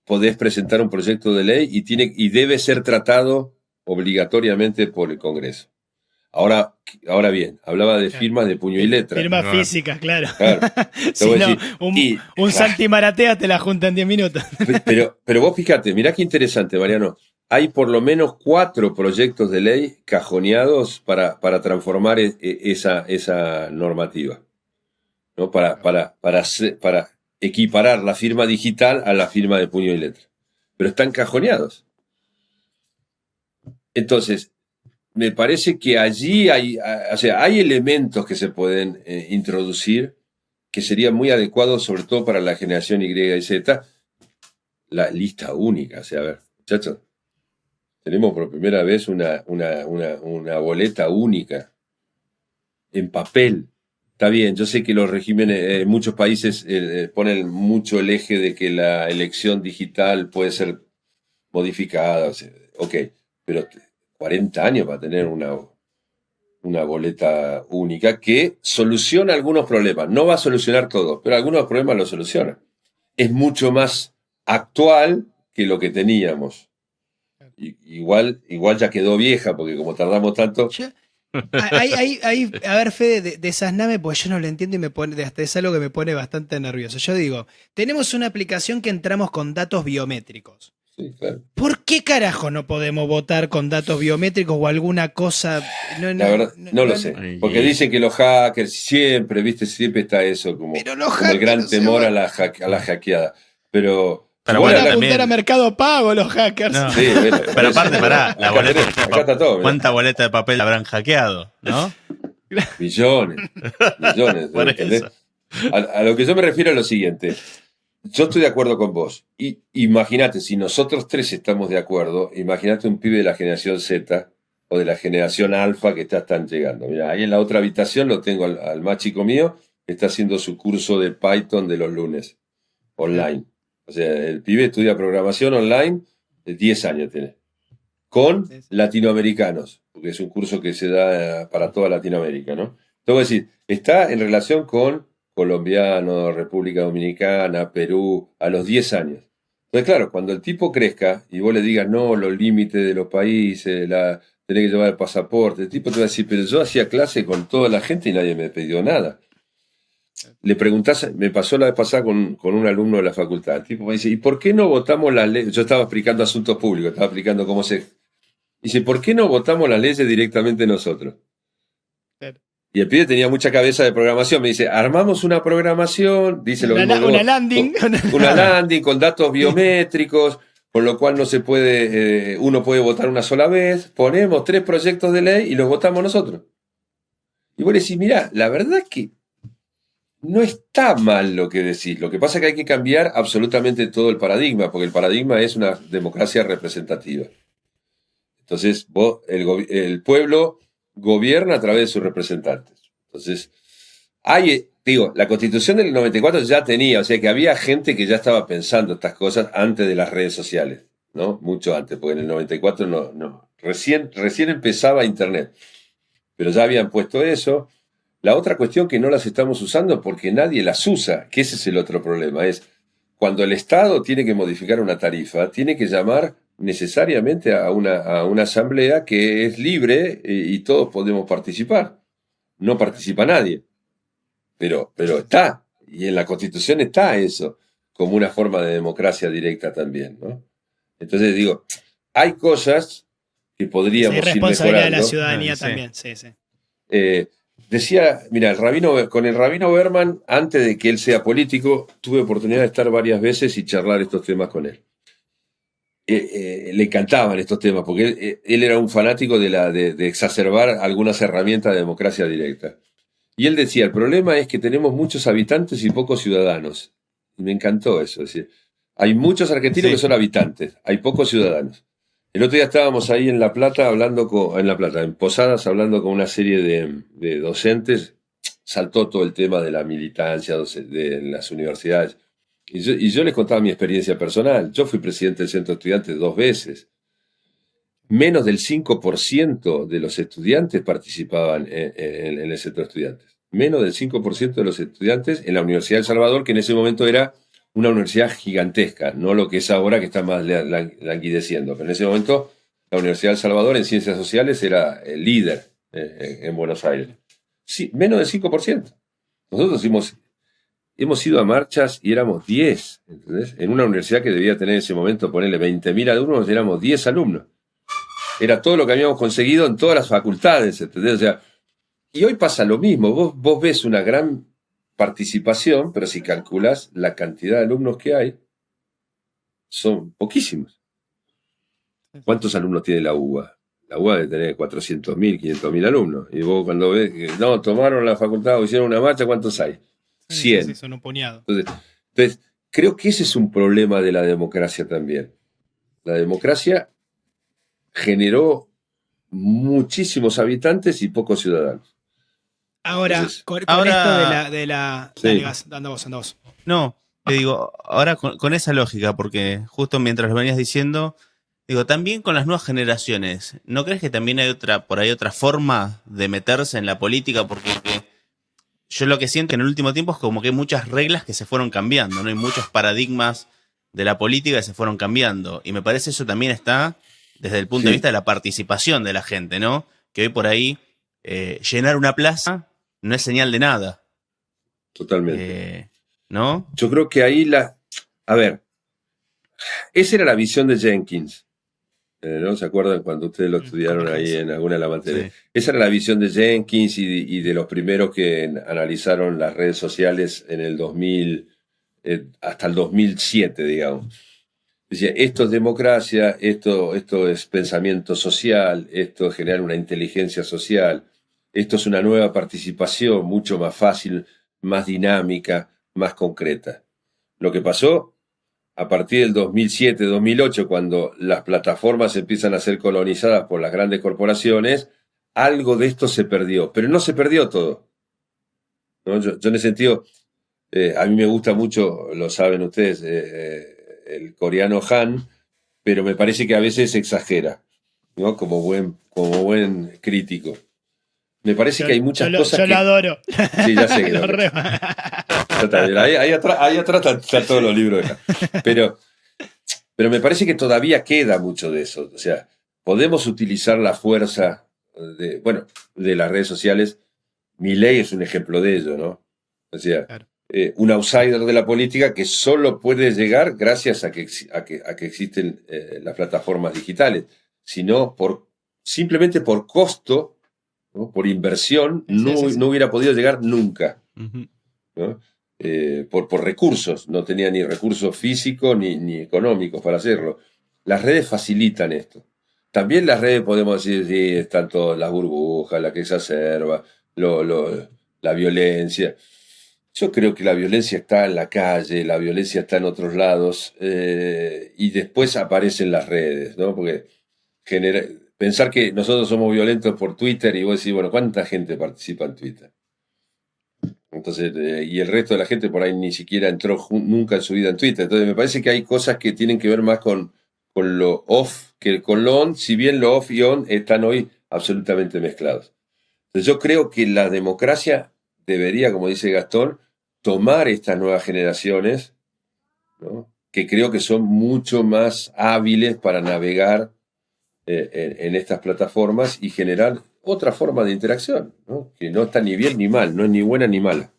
C: Podés presentar un proyecto de ley y debe ser tratado obligatoriamente por el Congreso. Ahora bien, hablaba de
B: Claro.
C: firmas de puño y letra.
B: Firmas
A: No.
B: físicas, claro.
C: Claro. Te
B: Si
C: voy a
B: no,
C: decir,
B: un Santi Maratea te la junta en 10 minutos.
C: pero vos fíjate, mirá qué interesante, Mariano. Hay por lo menos 4 proyectos de ley cajoneados para transformar esa normativa, ¿no? Para equiparar la firma digital a la firma de puño y letra. Pero están cajoneados. Entonces, me parece que allí hay elementos que se pueden introducir que serían muy adecuados, sobre todo para la generación Y y Z, la lista única. O sea, a ver, muchachos, tenemos por primera vez una boleta única en papel. Está bien, yo sé que los regímenes, muchos países ponen mucho el eje de que la elección digital puede ser modificada. O sea, ok, pero 40 años para tener una boleta única que soluciona algunos problemas. No va a solucionar todo, pero algunos problemas lo soluciona. Es mucho más actual que lo que teníamos. Igual ya quedó vieja, porque como tardamos tanto,
B: Yo- a ver, Fede, desasname, pues yo no lo entiendo y hasta es algo que me pone bastante nervioso. Yo digo, tenemos una aplicación que entramos con datos biométricos.
C: sí, claro.
B: ¿Por qué carajo no podemos votar con datos biométricos o alguna cosa? No,
C: La verdad, no lo sé.
A: Ay,
C: Porque dicen que los hackers, siempre está eso,
B: Pero los
C: como el gran
B: hackers
C: temor a la hackeada. Pero, si
A: Pero
C: vos
B: van
A: bueno,
B: a
C: la-
B: apuntar a
A: también.
B: Mercado Pago los hackers.
A: No.
C: Sí, bueno, por
A: Pero
C: eso.
A: aparte, pará, la
C: Acá
A: boleta
C: tenés,
A: de
C: acá
A: papel.
C: está todo, mirá.
A: ¿Cuánta boleta de papel habrán hackeado? ¿No?
C: Millones,
A: Por
C: ¿entendés?
A: eso.
C: A lo que yo me refiero es lo siguiente. Yo estoy de acuerdo con vos. Y imagínate, si nosotros 3 estamos de acuerdo, imagínate un pibe de la generación Z o de la generación Alfa que están llegando. Mira, ahí en la otra habitación lo tengo al más chico mío, que está haciendo su curso de Python de los lunes, online. O sea, el pibe estudia programación online, de 10 años tiene. con
B: Sí, sí.
C: latinoamericanos, porque es un curso que se da para toda Latinoamérica, ¿no? Entonces, decir, está en relación con colombianos, República Dominicana, Perú, a los 10 años. Entonces, claro, cuando el tipo crezca y vos le digas, no, los límites de los países, tenés que llevar el pasaporte, el tipo te va a decir, pero yo hacía clase con toda la gente y nadie me pidió nada. Le preguntás, me pasó la vez pasada con un alumno de la facultad. El tipo me dice, ¿y por qué no votamos las leyes? Yo estaba explicando asuntos públicos, estaba explicando cómo se... Dice, ¿por qué no votamos las leyes directamente nosotros?
B: Claro.
C: Y el pibe tenía mucha cabeza de programación. Me dice, armamos una programación, dice lo mismo que
B: Una
C: vos,
B: landing.
C: una landing con datos biométricos, con lo cual no se puede, uno puede votar una sola vez. Ponemos 3 proyectos de ley y los votamos nosotros. Y vos le decís, mirá, la verdad es que no está mal lo que decís. Lo que pasa es que hay que cambiar absolutamente todo el paradigma, porque el paradigma es una democracia representativa. Entonces, el pueblo gobierna a través de sus representantes. Entonces, la Constitución del 94 ya tenía, o sea que había gente que ya estaba pensando estas cosas antes de las redes sociales, ¿no? Mucho antes, porque en el 94 recién empezaba Internet. Pero ya habían puesto eso. La otra cuestión que no las estamos usando porque nadie las usa, que ese es el otro problema, es cuando el Estado tiene que modificar una tarifa, tiene que llamar necesariamente a una asamblea que es libre y todos podemos participar. No participa nadie, pero está, y en la Constitución está eso, como una forma de democracia directa también, ¿no? Entonces digo, hay cosas que podríamos
B: Sí,
C: ir
B: responsabilidad de la
C: mejorando.
B: ciudadanía
A: Sí.
B: también, sí, sí.
C: Decía, mira, con el rabino Berman, antes de que él sea político, tuve oportunidad de estar varias veces y charlar estos temas con él. Le encantaban estos temas, porque él era un fanático de exacerbar algunas herramientas de democracia directa. Y él decía, el problema es que tenemos muchos habitantes y pocos ciudadanos. Y me encantó eso. Es decir, hay muchos argentinos
A: Sí.
C: que son habitantes, hay pocos ciudadanos. El otro día estábamos ahí en La Plata, en Posadas, hablando con una serie de docentes. Saltó todo el tema de la militancia de las universidades. Y yo les contaba mi experiencia personal. Yo fui presidente del centro de estudiantes 2 veces. Menos del 5% de los estudiantes participaban en el centro de estudiantes. Menos del 5% de los estudiantes en la Universidad de El Salvador, que en ese momento era una universidad gigantesca, no lo que es ahora, que está más languideciendo. Pero en ese momento la Universidad de El Salvador en ciencias sociales era el líder en Buenos Aires. Sí, menos del 5%. Nosotros hemos ido a marchas y éramos 10, ¿entendés? En una universidad que debía tener en ese momento, ponerle 20.000 alumnos, éramos 10 alumnos. Era todo lo que habíamos conseguido en todas las facultades, ¿entendés? O sea, y hoy pasa lo mismo. Vos ves una gran participación, pero si calculas la cantidad de alumnos que hay, son poquísimos. ¿Cuántos alumnos tiene la UBA? La UBA debe tener 400.000, 500.000 alumnos. Y vos cuando ves que no, tomaron la facultad o hicieron una marcha, ¿cuántos hay? 100.
B: Sí, son un puñado.
C: Entonces, creo que ese es un problema de la democracia también. La democracia generó muchísimos habitantes y pocos ciudadanos.
B: Ahora,
C: Entonces,
B: con
A: ahora-
B: esto de la.
C: Sí.
B: Dale, gas, anda vos.
A: No, te digo, ahora con esa lógica, porque justo mientras lo venías diciendo, digo, también con las nuevas generaciones, ¿no crees que también hay por ahí otra forma de meterse en la política? Porque yo lo que siento en el último tiempo es como que hay muchas reglas que se fueron cambiando, ¿no? Hay muchos paradigmas de la política que se fueron cambiando. Y me parece eso también está desde el punto de
C: Sí.
A: vista de la participación de la gente, ¿no? Que hoy por ahí llenar una plaza no es señal de nada.
C: totalmente.
A: ¿No?
C: Yo creo que ahí A ver, esa era la visión de Jenkins. ¿No? ¿Se acuerdan cuando ustedes lo estudiaron ahí en alguna de las materias?
A: Sí.
C: Esa era la visión de Jenkins y de los primeros que analizaron las redes sociales en el 2000, hasta el 2007, digamos. Decía, esto es democracia, esto es pensamiento social, esto es generar una inteligencia social, esto es una nueva participación mucho más fácil, más dinámica, más concreta. Lo que pasó a partir del 2007-2008, cuando las plataformas empiezan a ser colonizadas por las grandes corporaciones, algo de esto se perdió, pero no se perdió todo. ¿No? Yo en ese sentido, a mí me gusta mucho, lo saben ustedes, el coreano Han, pero me parece que a veces exagera. ¿no? Como buen crítico. Me parece que hay muchas cosas
B: yo
C: que...
B: lo adoro.
C: Sí, ya sé que
B: Lo
C: lo...
B: re-
C: Está bien. Ahí atrás están todos los libros. Pero me parece que todavía queda mucho de eso. O sea, podemos utilizar la fuerza de las redes sociales. Milei es un ejemplo de ello, ¿no? O sea,
B: Claro.
C: Un outsider de la política que solo puede llegar gracias a que existen las plataformas digitales. Sino simplemente por costo, ¿no? Por inversión,
B: Sí.
C: no hubiera podido llegar nunca,
A: Ujú.
C: ¿no? Por recursos, no tenía ni recursos físicos ni económicos para hacerlo. Las redes facilitan esto. También las redes podemos decir, sí, están todas las burbujas, la que exacerba, la violencia. Yo creo que la violencia está en la calle, la violencia está en otros lados, y después aparecen las redes, ¿no? Porque genera, pensar que nosotros somos violentos por Twitter y vos decís, bueno, ¿cuánta gente participa en Twitter? Entonces, y el resto de la gente por ahí ni siquiera entró nunca en su vida en Twitter. Entonces, me parece que hay cosas que tienen que ver más con lo off que con lo on, si bien lo off y on están hoy absolutamente mezclados. Entonces, yo creo que la democracia debería, como dice Gastón, tomar estas nuevas generaciones, ¿no? Que creo que son mucho más hábiles para navegar en estas plataformas y generar otra forma de interacción, ¿no? Que no está ni bien ni mal, no es ni buena ni mala.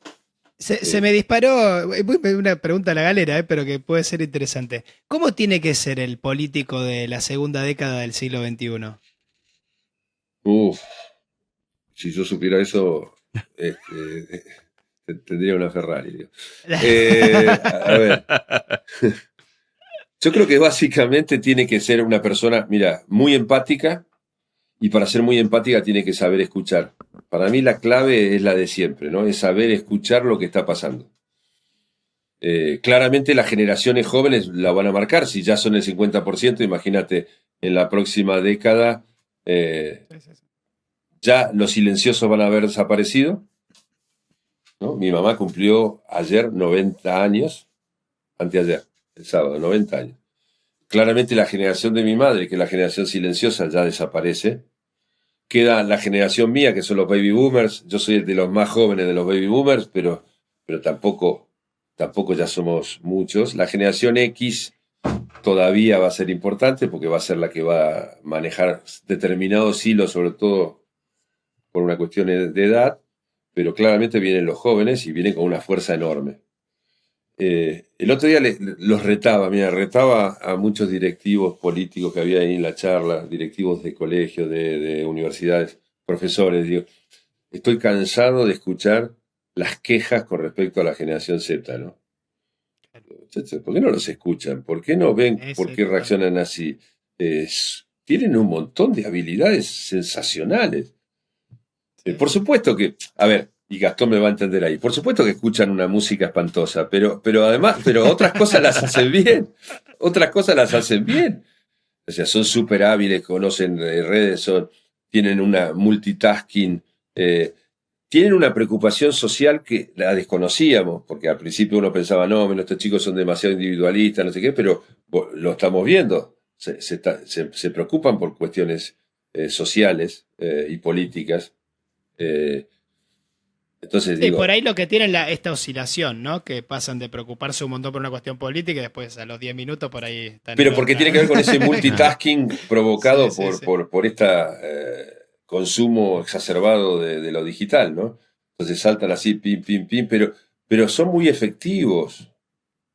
B: Se me disparó una pregunta a la galera, pero que puede ser interesante. ¿Cómo tiene que ser el político de la segunda década del siglo XXI?
C: Uf, si yo supiera eso, tendría una Ferrari. Digo. A ver, yo creo que básicamente tiene que ser una persona, mira, muy empática, y para ser muy empática tiene que saber escuchar. Para mí la clave es la de siempre, ¿no? Es saber escuchar lo que está pasando. Claramente las generaciones jóvenes la van a marcar, si ya son el 50%, imagínate, en la próxima década ya los silenciosos van a haber desaparecido, ¿no? Mi mamá cumplió ayer 90 años, anteayer, el sábado, 90 años. Claramente la generación de mi madre, que es la generación silenciosa, ya desaparece. Queda la generación mía, que son los baby boomers. Yo soy de los más jóvenes de los baby boomers, pero tampoco ya somos muchos. La generación X todavía va a ser importante porque va a ser la que va a manejar determinados hilos, sobre todo por una cuestión de edad, pero claramente vienen los jóvenes y vienen con una fuerza enorme. El otro día los retaba a muchos directivos políticos que había ahí en la charla, directivos de colegios, de universidades, profesores. Digo, estoy cansado de escuchar las quejas con respecto a la generación Z, ¿no? ¿Por qué no los escuchan? ¿Por qué no ven por qué reaccionan así? Tienen un montón de habilidades sensacionales. Por supuesto que, a ver, y Gastón me va a entender ahí, por supuesto que escuchan una música espantosa, pero otras cosas las hacen bien. Otras cosas las hacen bien. O sea, son súper hábiles, conocen redes, tienen una multitasking, tienen una preocupación social que la desconocíamos, porque al principio uno pensaba, no, bueno, estos chicos son demasiado individualistas, no sé qué, pero lo estamos viendo. Se preocupan por cuestiones sociales y políticas. Entonces
B: Sí,
C: digo,
B: por ahí lo que tienen esta oscilación, ¿no? Que pasan de preocuparse un montón por una cuestión política y después a los 10 minutos por ahí están
C: pero
B: en
C: porque
B: otra.
C: tiene que ver con ese multitasking provocado
B: Sí.
C: por este consumo exacerbado de lo digital, ¿no? Entonces saltan así, pim, pim, pim, pero son muy efectivos.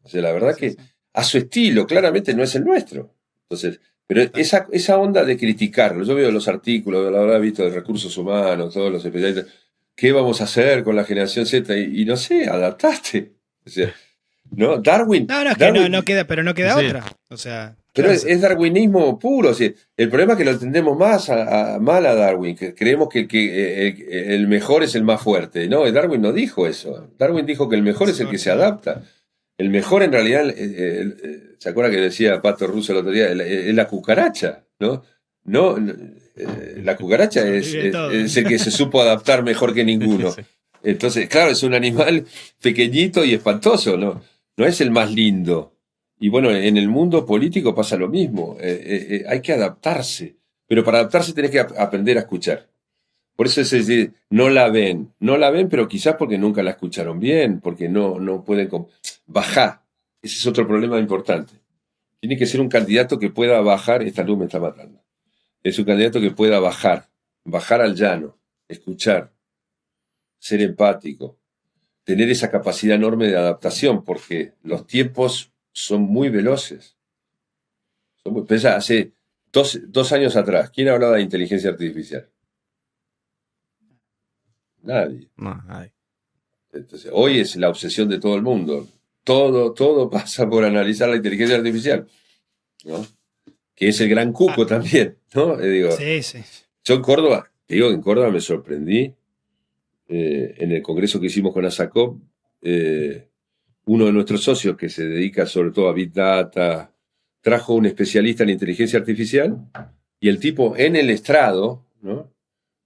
C: O sea, la verdad que a su estilo, claramente no es el nuestro. Entonces, pero esa onda de criticarlo, yo veo los artículos, la verdad he visto de recursos humanos, todos los especialistas, ¿qué vamos a hacer con la generación Z? Y no sé, adaptaste. O sea, ¿no? Darwin,
B: No, es que
C: Darwin,
B: no queda, pero no queda
A: Sí.
B: otra. O sea, ¿qué
C: pero
B: vas a hacer?
C: es darwinismo puro. O sea, el problema es que lo entendemos más mal a Darwin, que creemos que el mejor es el más fuerte. No, Darwin no dijo eso. Darwin dijo que el mejor es el que se adapta. El mejor en realidad, ¿se acuerda que decía Pato Russo el otro día? Es la cucaracha, ¿no? No, la cucaracha es el que se supo adaptar mejor que ninguno.
A: Sí.
C: Entonces, claro, es un animal pequeñito y espantoso, ¿no? No es el más lindo. Y bueno, en el mundo político pasa lo mismo. Hay que adaptarse. Pero para adaptarse tenés que aprender a escuchar. Por eso es decir, no la ven, pero quizás porque nunca la escucharon bien, porque no pueden bajar. Ese es otro problema importante. Tiene que ser un candidato que pueda bajar, esta luz me está matando. Es un candidato que pueda bajar al llano, escuchar, ser empático, tener esa capacidad enorme de adaptación, porque los tiempos son muy veloces. Pensá, hace 2 años atrás, ¿quién hablaba de inteligencia artificial? Nadie.
A: No, ay.
C: Entonces, hoy es la obsesión de todo el mundo. Todo pasa por analizar la inteligencia artificial, ¿no? Que es el gran cuco también, ¿no?
B: Sí, sí.
C: Yo en Córdoba me sorprendí, en el congreso que hicimos con ASACOP, uno de nuestros socios que se dedica sobre todo a Big Data, trajo un especialista en inteligencia artificial y el tipo en el estrado, ¿no?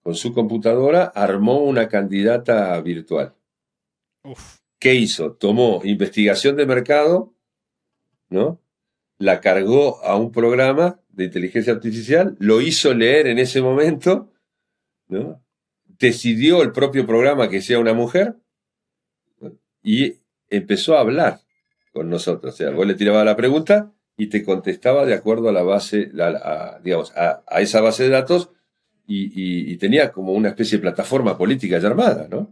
C: Con su computadora armó una candidata virtual.
B: Uf.
C: ¿Qué hizo? Tomó investigación de mercado, ¿no? La cargó a un programa de inteligencia artificial, lo hizo leer en ese momento, ¿no? Decidió el propio programa que sea una mujer, ¿no? Y empezó a hablar con nosotros. O sea, vos le tirabas la pregunta y te contestaba de acuerdo a la base, a esa base de datos y tenía como una especie de plataforma política ya armada, ¿no?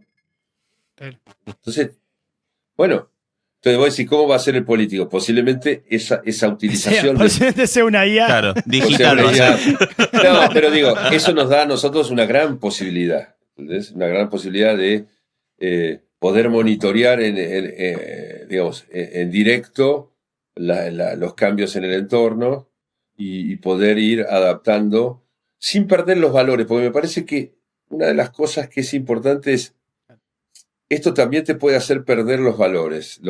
C: Entonces, bueno, entonces vos decís, ¿cómo va a ser el político? Posiblemente esa utilización...
B: Posiblemente sea una IA.
A: Claro,
C: O sea,
A: digital.
C: una
A: O sea.
C: No, pero digo, eso nos da a nosotros una gran posibilidad, ¿entendés? Una gran posibilidad de poder monitorear en directo los cambios en el entorno y poder ir adaptando sin perder los valores, porque me parece que una de las cosas que es importante es esto también te puede hacer perder los valores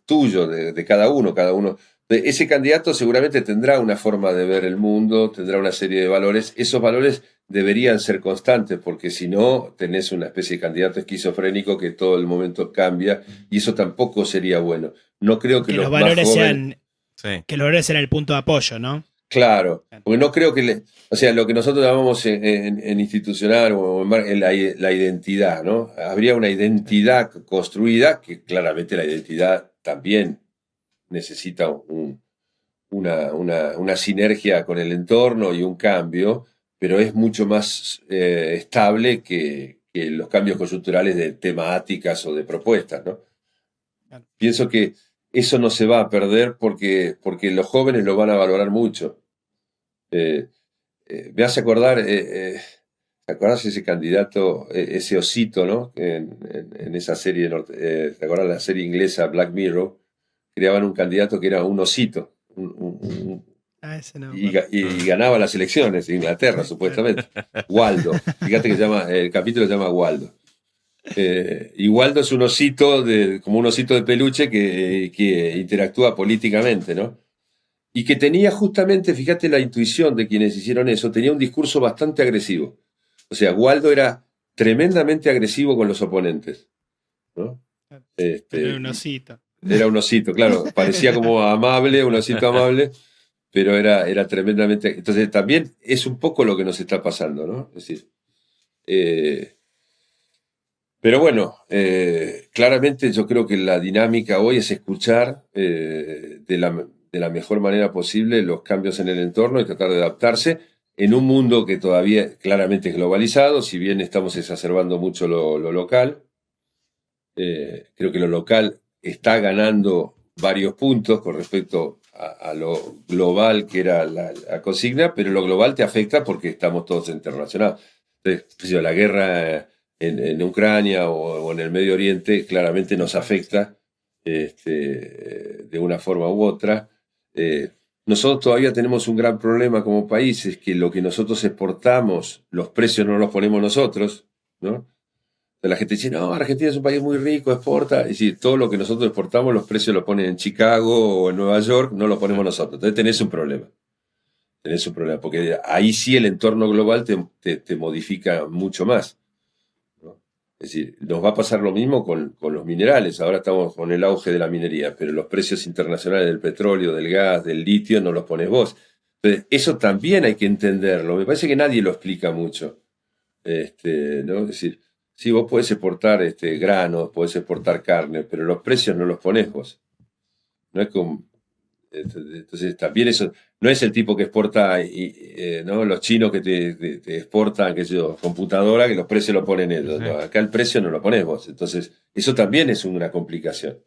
C: tuyos, de cada uno. Ese candidato seguramente tendrá una forma de ver el mundo, tendrá una serie de valores. Esos valores deberían ser constantes, porque si no, tenés una especie de candidato esquizofrénico que todo el momento cambia, y eso tampoco sería bueno. No creo que
B: los
C: los
B: valores
C: más jóvenes...
A: Sí.
B: que los valores sean el punto de apoyo, ¿no?
C: Claro, porque no creo que... o sea, lo que nosotros llamamos en institucional o en la identidad, ¿no? Habría una identidad construida, que claramente la identidad también necesita una sinergia con el entorno y un cambio, pero es mucho más estable que los cambios coyunturales de temáticas o de propuestas, ¿no?
B: Claro.
C: Pienso que eso no se va a perder porque los jóvenes lo van a valorar mucho. Me hace acordar, ¿te acordás ese candidato, ese osito, ¿no? En esa serie, ¿te acordás la serie inglesa Black Mirror? Creaban un candidato que era un osito.
B: Ese no.
C: Y ganaba las elecciones de Inglaterra, supuestamente. Waldo. Fíjate que el capítulo se llama Waldo. Y Waldo es un osito, como un osito de peluche que interactúa políticamente, ¿no? Y que tenía justamente, fíjate la intuición de quienes hicieron eso, tenía un discurso bastante agresivo. O sea, Waldo era tremendamente agresivo con los oponentes, ¿no?
B: Pero un osito.
C: Era un osito, claro, parecía como amable, un osito amable, pero era tremendamente... Entonces también es un poco lo que nos está pasando, ¿no? Es decir, pero bueno, claramente yo creo que la dinámica hoy es escuchar de la mejor manera posible los cambios en el entorno y tratar de adaptarse en un mundo que todavía claramente es globalizado, si bien estamos exacerbando mucho lo local. Creo que lo local está ganando varios puntos con respecto a lo global que era la consigna, pero lo global te afecta porque estamos todos internacionales. Entonces, la guerra en Ucrania o en el Medio Oriente claramente nos afecta de una forma u otra. Nosotros todavía tenemos un gran problema como país, es que lo que nosotros exportamos, los precios no los ponemos nosotros, ¿no? La gente dice, no, Argentina es un país muy rico, exporta. Y si todo lo que nosotros exportamos, los precios los ponen en Chicago o en Nueva York, no lo ponemos nosotros. Entonces tenés un problema. Porque ahí sí el entorno global te modifica mucho más, ¿no? Es decir, nos va a pasar lo mismo con los minerales. Ahora estamos con el auge de la minería, pero los precios internacionales del petróleo, del gas, del litio, no los pones vos. Entonces, eso también hay que entenderlo. Me parece que nadie lo explica mucho. ¿No? Es decir, sí, vos podés exportar granos, podés exportar carne, pero los precios no los ponés vos. No es como... Entonces, también eso... No es el tipo que exporta, ¿no? Los chinos que te exportan, qué sé yo, computadora, que los precios los ponen ellos. ¿No? Acá el precio no lo ponés vos. Entonces, eso también es una complicación.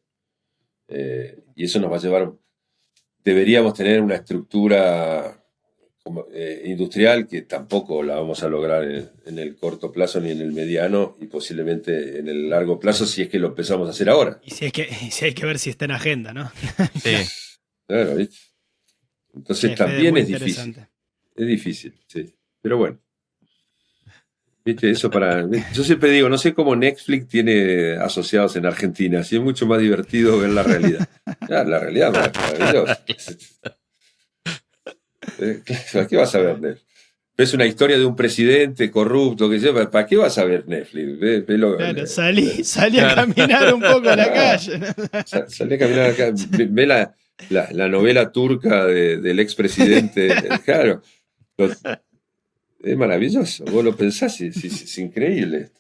C: Y eso nos va a llevar... Deberíamos tener una estructura industrial que tampoco la vamos a lograr en el corto plazo ni en el mediano y posiblemente en el largo plazo si es que lo empezamos a hacer ahora.
B: Y si hay que ver si está en agenda, ¿no?
A: Sí.
C: Claro, ¿viste? Entonces
B: Sí,
C: también
B: muy
C: es difícil.
B: interesante.
C: Es difícil, sí. Pero bueno. ¿Viste? Eso para... Yo siempre digo, no sé cómo Netflix tiene asociados en Argentina. Así es mucho más divertido ver la realidad. Ya, la realidad es maravillosa. ¿Para qué vas a ver Netflix? Ves una historia de un presidente corrupto, que sé, ¿para qué vas a ver Netflix?
B: Claro, salí a caminar un poco a la calle.
C: Salí a caminar acá. Ve la novela turca del expresidente. Claro. Es maravilloso. Vos lo pensás, es increíble esto.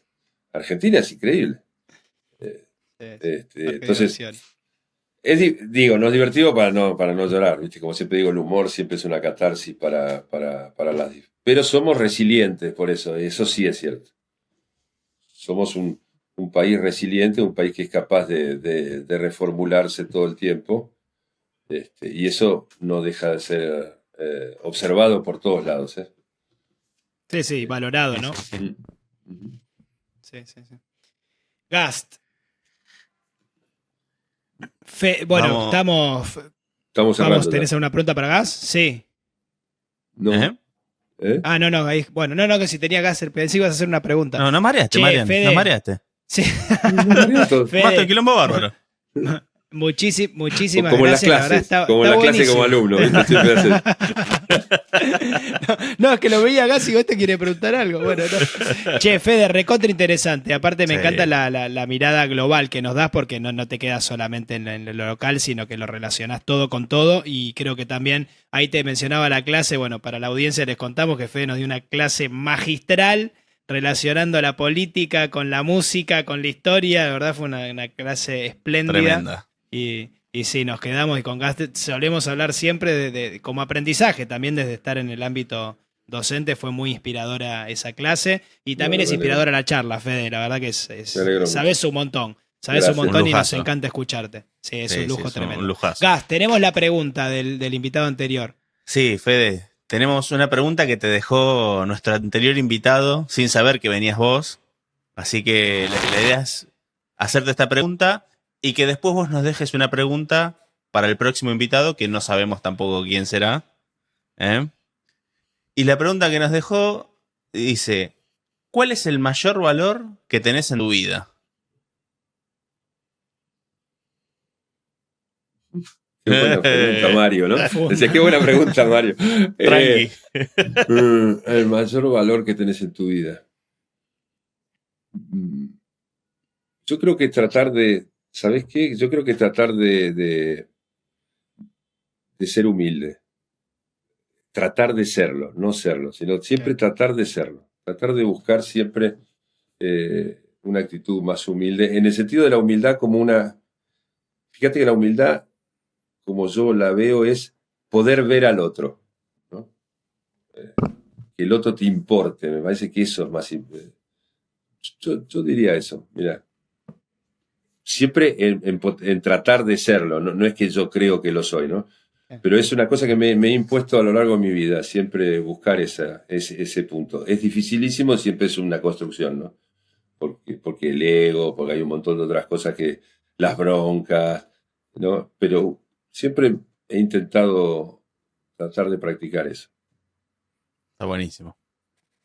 C: Argentina es increíble. Entonces, digo, no es divertido para no llorar, ¿viste? Como siempre digo, el humor siempre es una catarsis para las... Pero somos resilientes por eso sí es cierto. Somos un país resiliente, un país que es capaz de reformularse todo el tiempo, y eso no deja de ser observado por todos lados.
B: Sí, valorado, ¿no?
A: Sí.
B: Sí. Gast. Bueno,
A: Vamos.
C: Estamos cerrando.
B: ¿Tenés alguna pregunta para Gas? Sí.
C: No.
B: Ah, no, ahí, bueno, no, que si tenía Gas, pensé que ibas a hacer una pregunta.
A: No mareaste,
B: Che,
A: Marian.
B: Fede.
A: No mareaste.
B: Sí.
A: Más el quilombo bárbaro.
B: Muchísimas
C: como
B: gracias.
C: En las clases,
B: está
C: como en la clase
B: buenísimo.
C: como alumno. ¿Viste?
B: No, es que lo veía acá si vos te quiere preguntar algo. Bueno, no. Che, Fede, recontra interesante. Aparte me encanta la mirada global que nos das porque no te quedas solamente en lo local, sino que lo relacionás todo con todo. Y creo que también ahí te mencionaba la clase. Bueno, para la audiencia les contamos que Fede nos dio una clase magistral relacionando la política con la música, con la historia. De verdad fue una clase espléndida.
A: Tremenda.
B: Y sí, nos quedamos y con Gas solemos hablar siempre de como aprendizaje, también desde estar en el ámbito docente fue muy inspiradora esa clase y también es inspiradora la charla, Fede, la verdad que sabes un montón, y nos encanta escucharte. Sí, es un lujo tremendo.
A: Un lujazo.
B: Gas, tenemos la pregunta del invitado anterior.
A: Sí, Fede, tenemos una pregunta que te dejó nuestro anterior invitado sin saber que venías vos, así que la idea es hacerte esta pregunta y que después vos nos dejes una pregunta para el próximo invitado, que no sabemos tampoco quién será. Y la pregunta que nos dejó dice, ¿cuál es el mayor valor que tenés en tu vida?
C: Qué buena pregunta, Mario, ¿no? Decía, qué buena pregunta, Mario.
A: Tranqui.
C: El mayor valor que tenés en tu vida. Yo creo que tratar de... ¿Sabes qué? Yo creo que tratar de ser humilde. Tratar de serlo, no serlo, sino siempre tratar de serlo. Tratar de buscar siempre una actitud más humilde, en el sentido de la humildad como una... Fíjate que la humildad, como yo la veo, es poder ver al otro, ¿no? Que el otro te importe, me parece que eso es más... Yo diría eso, mira. Siempre en tratar de serlo, no es que yo creo que lo soy, ¿no? Pero es una cosa que me he impuesto a lo largo de mi vida, siempre buscar ese punto. Es dificilísimo, siempre es una construcción, ¿no? Porque el ego, porque hay un montón de otras cosas que las broncas, ¿no? Pero siempre he intentado tratar de practicar eso.
A: Está buenísimo.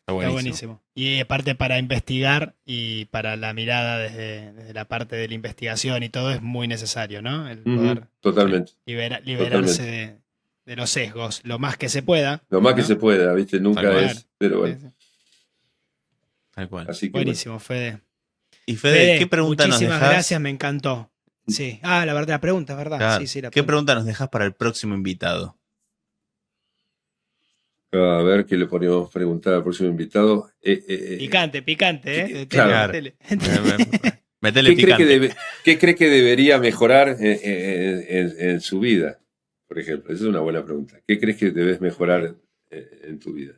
B: Está buenísimo. Y aparte para investigar y para la mirada desde la parte de la investigación y todo es muy necesario, ¿no? El poder
C: totalmente.
B: liberarse de los sesgos, lo más que se pueda.
C: Lo más que se pueda, ¿viste? Nunca es, pero bueno.
B: Sí.
A: Tal cual.
C: Así que
B: buenísimo, Fede.
A: Y Fede, ¿qué pregunta nos dejás?
B: Muchísimas gracias, me encantó. Sí. La pregunta, ¿verdad?
A: Claro.
B: Sí,
A: ¿Qué pregunta nos dejás para el próximo invitado?
C: A ver qué le podríamos preguntar al próximo invitado.
B: Picante, picante, ¿eh?
C: Claro.
A: Metele
C: ¿Qué cree,
A: picante.
C: qué cree que debería mejorar en su vida? Por ejemplo, esa es una buena pregunta. ¿Qué crees que debes mejorar en tu vida?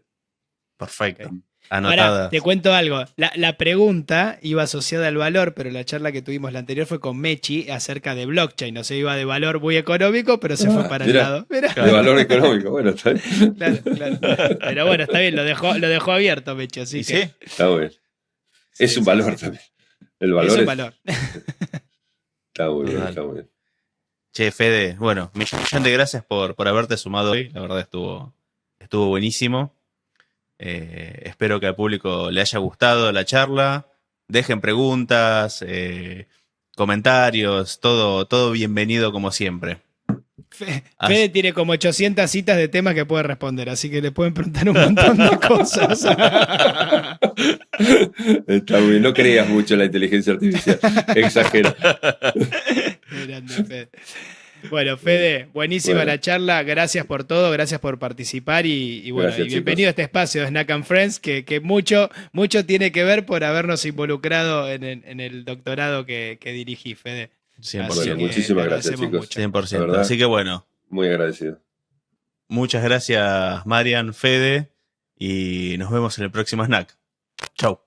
A: Perfecto.
B: Ok.
A: Anotada.
B: Ahora, te cuento algo. La pregunta iba asociada al valor, pero la charla que tuvimos la anterior fue con Mechi acerca de blockchain. O sea, iba de valor muy económico, pero se fue para el
C: Mirá.
B: lado. Mirá.
C: De valor económico. Bueno, está bien.
B: Claro. Pero bueno, está bien, lo dejó abierto, Mechi. Así
A: ¿Y
B: que,
A: sí?
C: Está bueno. Es un valor también. El valor
B: es un valor.
C: Está muy bien,
A: Total.
C: está muy bien.
A: Che, Fede, bueno, millón de gracias por haberte sumado hoy. La verdad estuvo buenísimo. Espero que al público le haya gustado la charla. Dejen preguntas, comentarios, todo bienvenido como siempre.
B: Fede tiene como 800 citas de temas que puede responder, así que le pueden preguntar un montón de cosas.
C: Está muy bien. No creas mucho en la inteligencia artificial. Exagera.
B: Grande, Fede. Bueno, Fede, buenísima
C: Bueno.
B: la charla. Gracias por todo, gracias por participar y bueno,
C: Gracias,
B: y bienvenido a este espacio de Snack and Friends, que mucho tiene que ver por habernos involucrado en el doctorado que dirigí, Fede.
A: 100%.
B: Así
C: Bueno,
B: que
C: muchísimas
B: te
C: gracias,
B: agradecemos
C: chicos.
B: mucho.
A: 100%.
C: La verdad.
A: Así que bueno,
C: Muy agradecido.
A: muchas gracias, Marian, Fede, y nos vemos en el próximo snack. Chau.